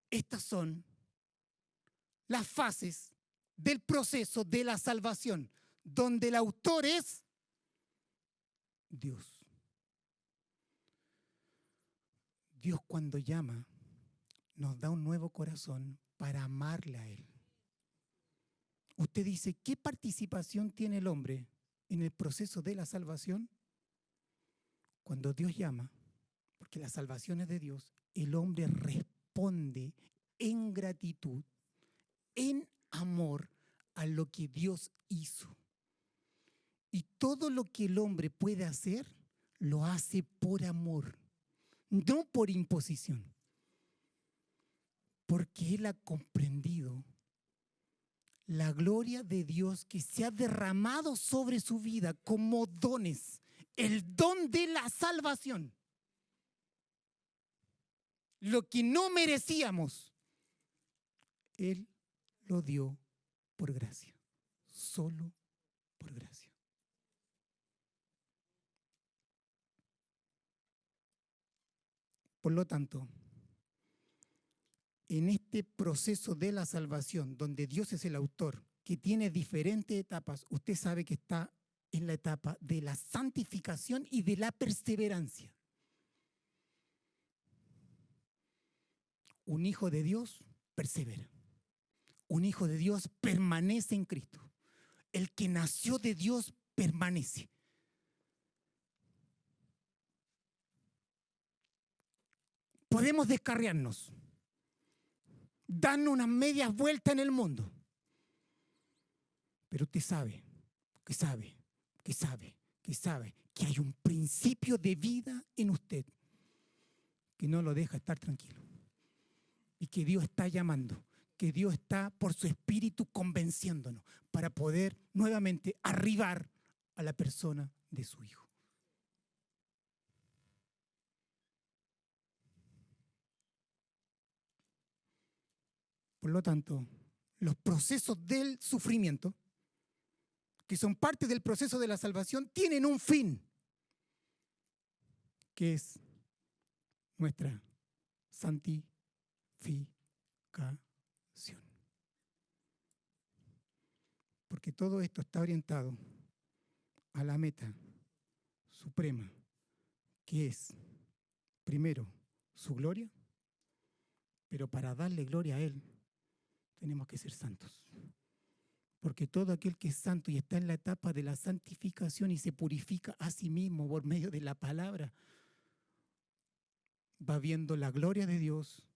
Estas son las fases del proceso de la salvación, donde el autor es Dios. Dios, cuando llama, nos da un nuevo corazón para amarle a Él. Usted dice, ¿qué participación tiene el hombre en el proceso de la salvación? Cuando Dios llama, porque la salvación es de Dios, el hombre responde en gratitud, en amor a lo que Dios hizo. Y todo lo que el hombre puede hacer, lo hace por amor, no por imposición. Porque él ha comprendido la gloria de Dios que se ha derramado sobre su vida como dones, el don de la salvación. Lo que no merecíamos, Él lo dio por gracia, solo por gracia. Por lo tanto, en este proceso de la salvación, donde Dios es el autor, que tiene diferentes etapas, usted sabe que está en la etapa de la santificación y de la perseverancia. Un hijo de Dios persevera. Un hijo de Dios permanece en Cristo. El que nació de Dios permanece. Podemos descarriarnos, darnos unas medias vueltas en el mundo. Pero usted sabe que hay un principio de vida en usted que no lo deja estar tranquilo. Y que Dios está llamando, que Dios está por su espíritu convenciéndonos para poder nuevamente arribar a la persona de su Hijo. Por lo tanto, los procesos del sufrimiento, que son parte del proceso de la salvación, tienen un fin, que es nuestra santificación. Porque todo esto está orientado a la meta suprema, que es, primero, su gloria, pero para darle gloria a Él, tenemos que ser santos. Porque todo aquel que es santo y está en la etapa de la santificación y se purifica a sí mismo por medio de la palabra, va viendo la gloria de Dios.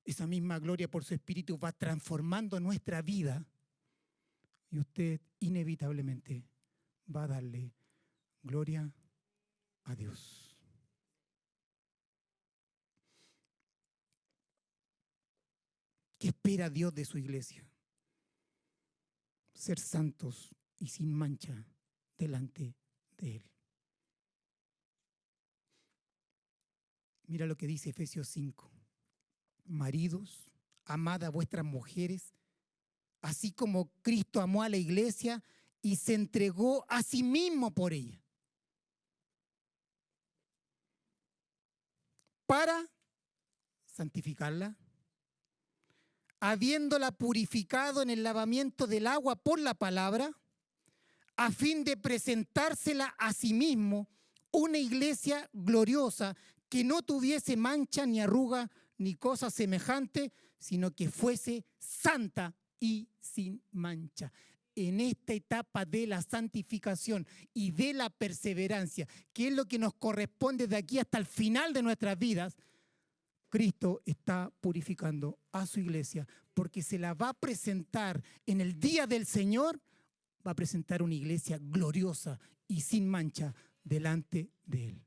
Esa misma gloria por su espíritu va transformando nuestra vida y usted inevitablemente va a darle gloria a Dios. ¿Qué espera Dios de su iglesia? Ser santos y sin mancha delante de Él. Mira lo que dice Efesios 5. Maridos, amad a vuestras mujeres, así como Cristo amó a la iglesia y se entregó a sí mismo por ella, para santificarla, habiéndola purificado en el lavamiento del agua por la palabra, a fin de presentársela a sí mismo una iglesia gloriosa que no tuviese mancha ni arruga ni cosa semejante, sino que fuese santa y sin mancha. En esta etapa de la santificación y de la perseverancia, que es lo que nos corresponde de aquí hasta el final de nuestras vidas, Cristo está purificando a su iglesia porque se la va a presentar en el día del Señor, va a presentar una iglesia gloriosa y sin mancha delante de Él.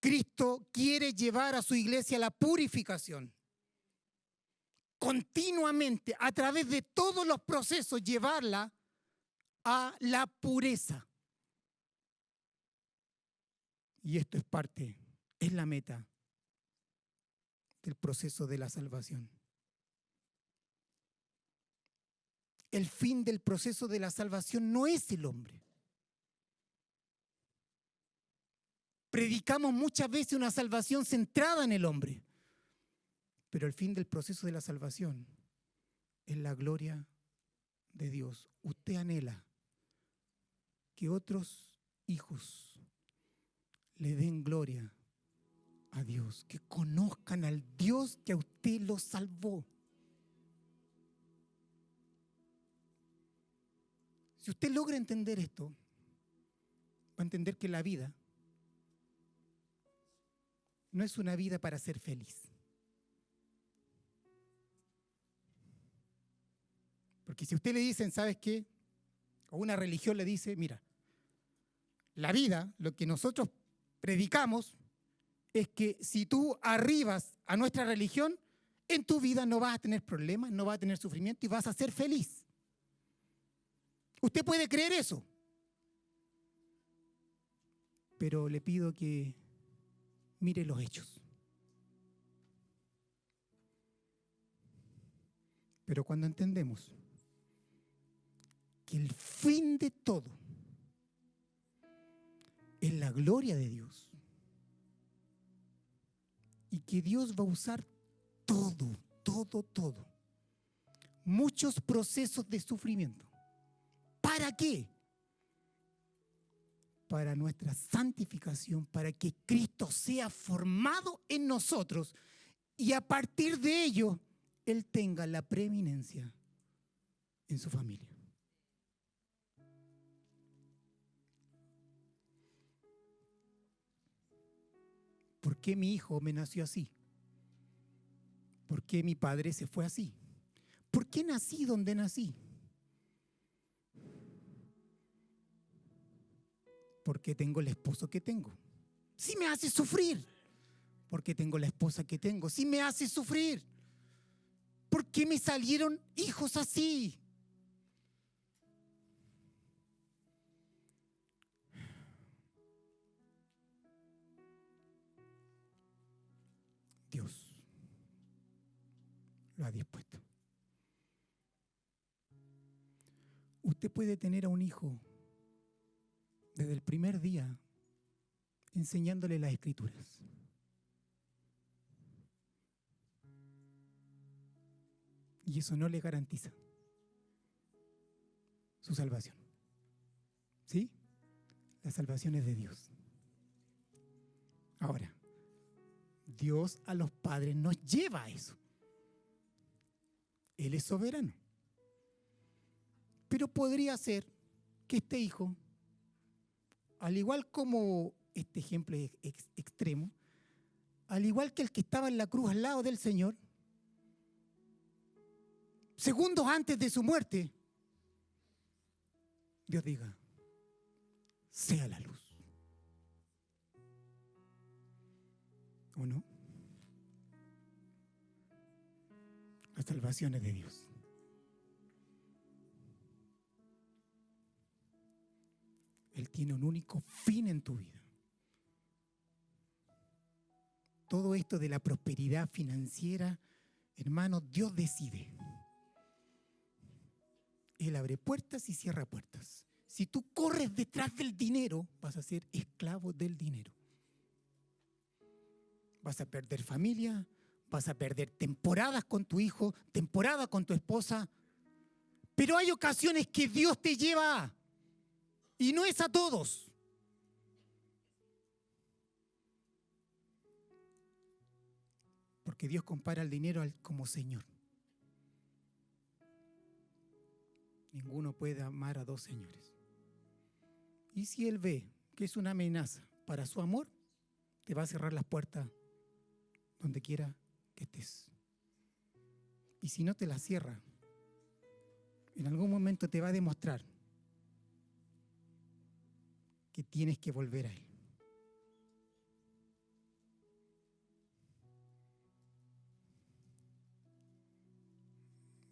Cristo quiere llevar a su iglesia a la purificación. Continuamente, a través de todos los procesos, llevarla a la pureza. Y esto es parte, es la meta del proceso de la salvación. El fin del proceso de la salvación no es el hombre. Predicamos muchas veces una salvación centrada en el hombre, pero el fin del proceso de la salvación es la gloria de Dios. Usted anhela que otros hijos le den gloria a Dios, que conozcan al Dios que a usted lo salvó. Si usted logra entender esto, va a entender que la vida no es una vida para ser feliz. Porque si a usted le dicen, ¿sabes qué? O una religión le dice, mira, la vida, lo que nosotros predicamos, es que si tú arribas a nuestra religión, en tu vida no vas a tener problemas, no vas a tener sufrimiento y vas a ser feliz. Usted puede creer eso, pero le pido que mire los hechos. Pero cuando entendemos que el fin de todo es la gloria de Dios y que Dios va a usar todo, muchos procesos de sufrimiento. ¿Para qué? Para nuestra santificación, para que Cristo sea formado en nosotros y a partir de ello Él tenga la preeminencia en su familia. ¿Por qué mi hijo me nació así? ¿Por qué mi padre se fue así? ¿Por qué nací donde nací? ¿Por qué tengo el esposo que tengo? Sí me hace sufrir. ¿Por qué tengo la esposa que tengo? Sí me hace sufrir. ¿Por qué me salieron hijos así? Dios lo ha dispuesto. Usted puede tener a un hijo desde el primer día enseñándole las escrituras. Y eso no le garantiza su salvación. ¿Sí? La salvación es de Dios. Ahora, Dios a los padres nos lleva a eso. Él es soberano. Pero podría ser que este hijo, al igual como este ejemplo extremo, al igual que el que estaba en la cruz al lado del Señor, segundos antes de su muerte, Dios diga, sea la luz. ¿O no? La salvación es de Dios. Él tiene un único fin en tu vida. Todo esto de la prosperidad financiera, hermano, Dios decide. Él abre puertas y cierra puertas. Si tú corres detrás del dinero, vas a ser esclavo del dinero. Vas a perder familia, vas a perder temporadas con tu hijo, temporadas con tu esposa. Pero hay ocasiones que Dios te lleva y no es a todos. Porque Dios compara el dinero como Señor. Ninguno puede amar a dos señores. Y si Él ve que es una amenaza para su amor, te va a cerrar las puertas donde quiera que estés. Y si no te las cierra, en algún momento te va a demostrar que tienes que volver a Él.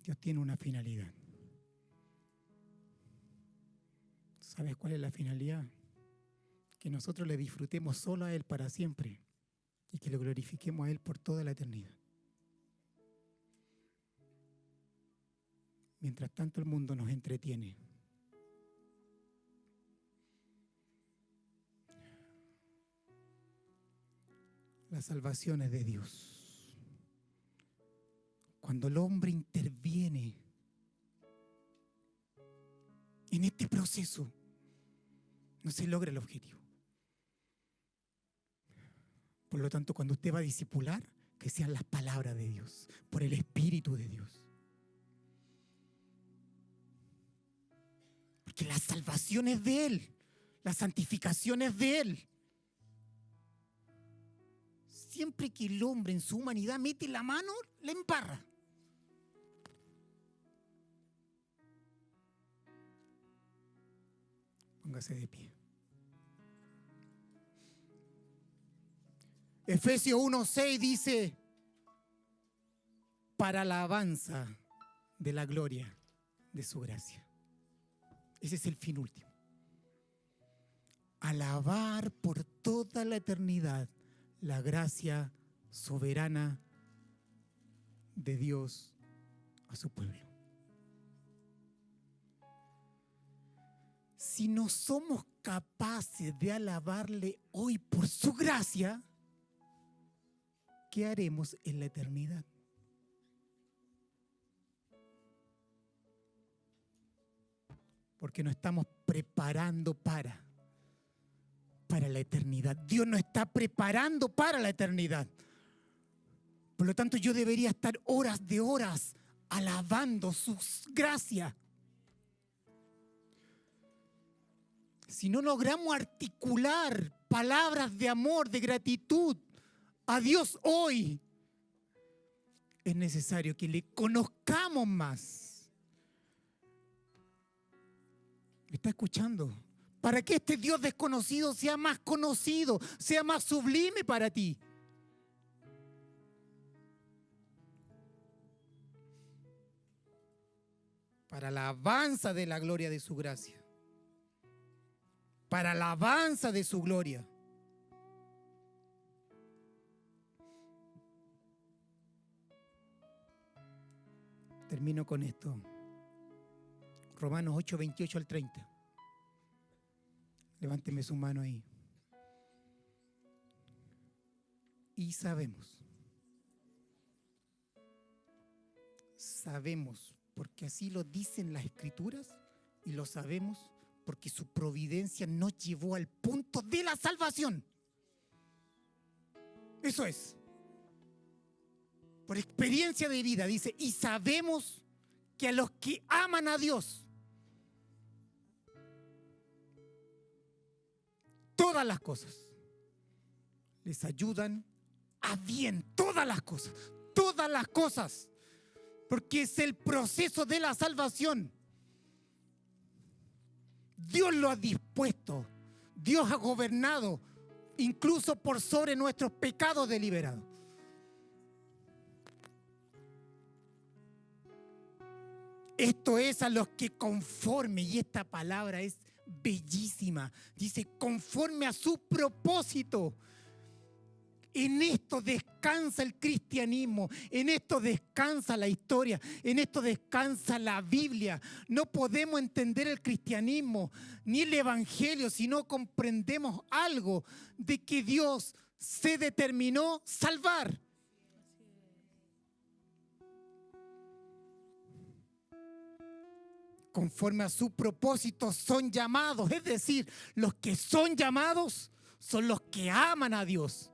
Dios tiene una finalidad. ¿Sabes cuál es la finalidad? Que nosotros le disfrutemos solo a Él para siempre y que lo glorifiquemos a Él por toda la eternidad. Mientras tanto el mundo nos entretiene. La salvación es de Dios. Cuando el hombre interviene en este proceso, no se logra el objetivo. Por lo tanto, cuando usted va a discipular, que sean las palabras de Dios, por el Espíritu de Dios. Porque la salvación es de Él, la santificación es de Él. Siempre que el hombre en su humanidad mete la mano, la embarra. Póngase de pie. Efesios 1:6 dice: para la alabanza de la gloria de su gracia. Ese es el fin último. Alabar por toda la eternidad la gracia soberana de Dios a su pueblo. Si no somos capaces de alabarle hoy por su gracia, ¿qué haremos en la eternidad? Porque nos estamos preparando para la eternidad. Dios nos está preparando para la eternidad. Por lo tanto, yo debería estar horas de horas alabando su gracia. Si no logramos articular palabras de amor, de gratitud a Dios hoy, es necesario que le conozcamos más. ¿Me está escuchando? Para que este Dios desconocido sea más conocido, sea más sublime para ti. Para la alabanza de la gloria de su gracia. Para la alabanza de su gloria. Termino con esto. Romanos 8, 28 al 30. Levánteme su mano ahí. Y sabemos, porque así lo dicen las Escrituras, y lo sabemos porque su providencia nos llevó al punto de la salvación. Eso es. Por experiencia de vida, dice, y sabemos que a los que aman a Dios, todas las cosas les ayudan a bien, todas las cosas, porque es el proceso de la salvación. Dios lo ha dispuesto, Dios ha gobernado, incluso por sobre nuestros pecados deliberados. Esto es a los que conforme, y esta palabra es bellísima, dice conforme a su propósito. En esto descansa el cristianismo, en esto descansa la historia, en esto descansa la Biblia. No podemos entender el cristianismo ni el evangelio si no comprendemos algo de que Dios se determinó salvar. Conforme a su propósito son llamados, es decir, los que son llamados son los que aman a Dios.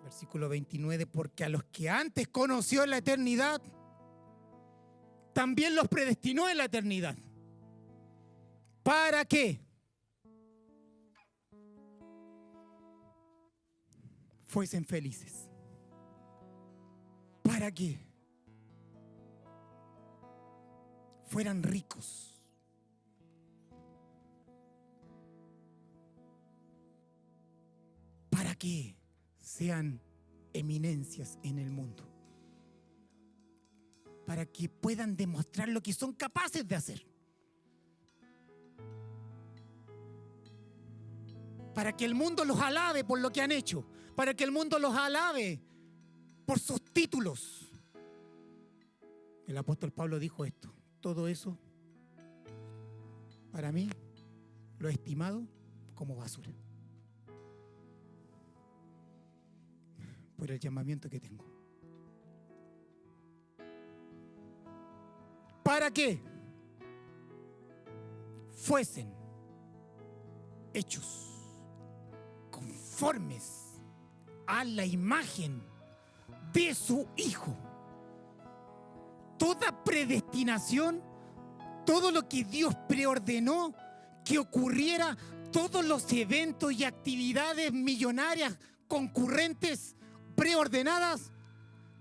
Versículo 29, porque a los que antes conoció en la eternidad, también los predestinó en la eternidad. ¿Para qué? Fuesen felices. ¿Para qué? Fueran ricos. ¿Para qué? Sean eminencias en el mundo. para que puedan demostrar lo que son capaces de hacer. Para que el mundo los alabe por lo que han hecho, para que el mundo los alabe por sus títulos. El apóstol Pablo dijo esto: todo eso, para mí, lo he estimado como basura, por el llamamiento que tengo. ¿Para qué? Fuesen hechos conformes a la imagen de su Hijo. Toda predestinación, todo lo que Dios preordenó que ocurriera, todos los eventos y actividades millonarias concurrentes, preordenadas,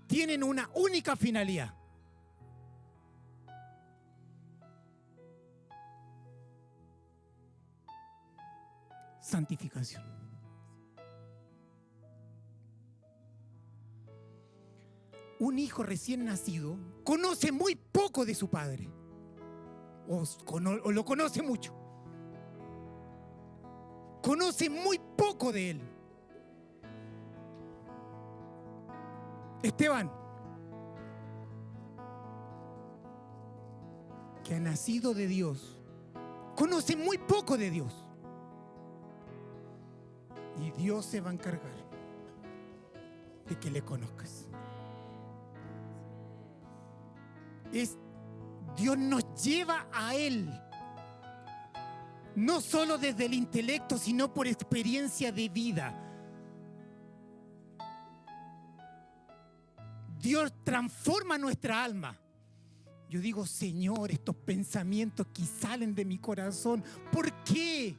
tienen una única finalidad: santificación. Un hijo recién nacido conoce muy poco de su padre, o lo conoce mucho. Conoce muy poco de él. Esteban, que ha nacido de Dios, conoce muy poco de Dios. Y Dios se va a encargar de que le conozcas. Dios nos lleva a Él, no solo desde el intelecto, sino por experiencia de vida. Dios transforma nuestra alma. Yo digo: Señor, estos pensamientos que salen de mi corazón, ¿por qué?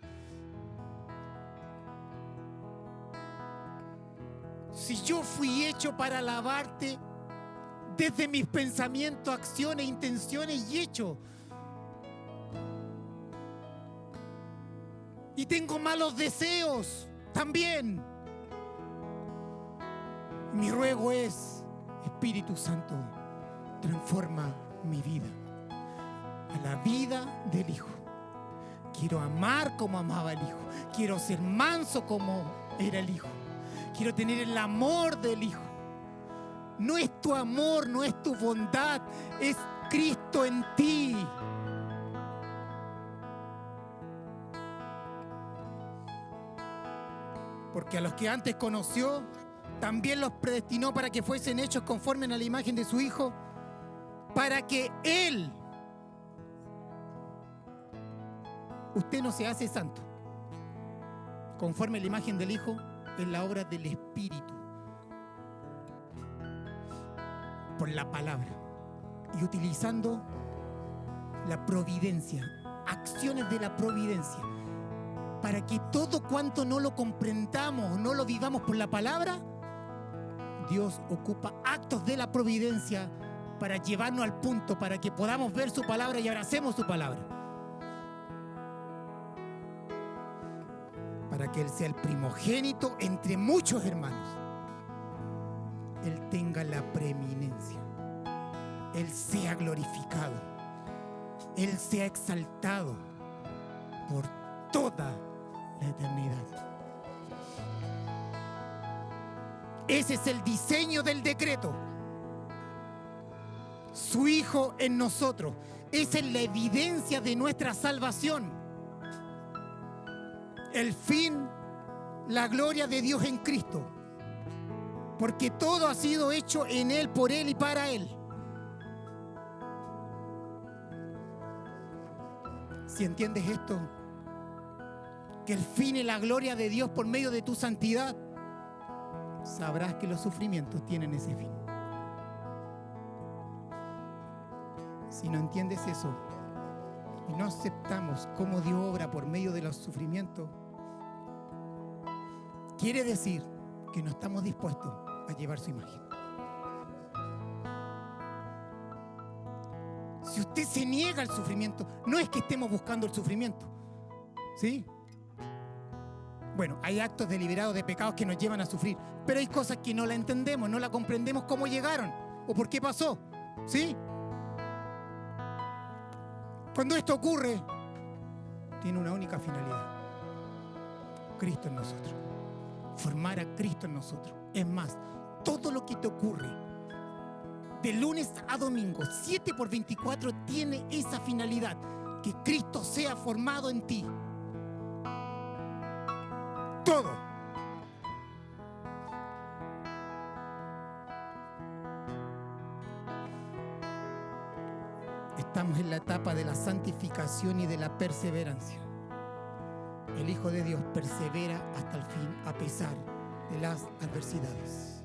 Si yo fui hecho para alabarte desde mis pensamientos, acciones, intenciones y hechos, y tengo malos deseos también, mi ruego es: Espíritu Santo, transforma mi vida a la vida del Hijo. Quiero amar como amaba el Hijo. Quiero ser manso como era el Hijo. Quiero tener el amor del Hijo. No es tu amor, no es tu bondad, es Cristo en ti. Porque a los que antes conoció, también los predestinó para que fuesen hechos conforme a la imagen de su Hijo, para que Él, usted no se hace santo, conforme a la imagen del Hijo, es la obra del Espíritu, por la palabra, y utilizando la providencia, acciones de la providencia, para que todo cuanto no lo comprendamos, no lo vivamos por la palabra, Dios ocupa actos de la providencia para llevarnos al punto, para que podamos ver su palabra y abracemos su palabra. Para que Él sea el primogénito entre muchos hermanos. Él tenga la preeminencia. Él sea glorificado. Él sea exaltado por toda la eternidad. Ese es el diseño del decreto. Su Hijo en nosotros. Esa es la evidencia de nuestra salvación. El fin, la gloria de Dios en Cristo. Porque todo ha sido hecho en Él, por Él y para Él. Si entiendes esto, que el fin y la gloria de Dios por medio de tu santidad, sabrás que los sufrimientos tienen ese fin. Si no entiendes eso y no aceptamos cómo Dios obra por medio de los sufrimientos, quiere decir que no estamos dispuestos a llevar su imagen. Si usted se niega al sufrimiento, no es que estemos buscando el sufrimiento, ¿sí? Bueno, hay actos deliberados de pecados que nos llevan a sufrir, pero hay cosas que no la entendemos, no la comprendemos cómo llegaron o por qué pasó, ¿sí? Cuando esto ocurre, tiene una única finalidad: Cristo en nosotros. Formar a Cristo en nosotros. Es más, todo lo que te ocurre de lunes a domingo, 7x24, tiene esa finalidad: que Cristo sea formado en ti. Todo. Estamos en la etapa de la santificación y de la perseverancia. El Hijo de Dios persevera hasta el fin a pesar de las adversidades.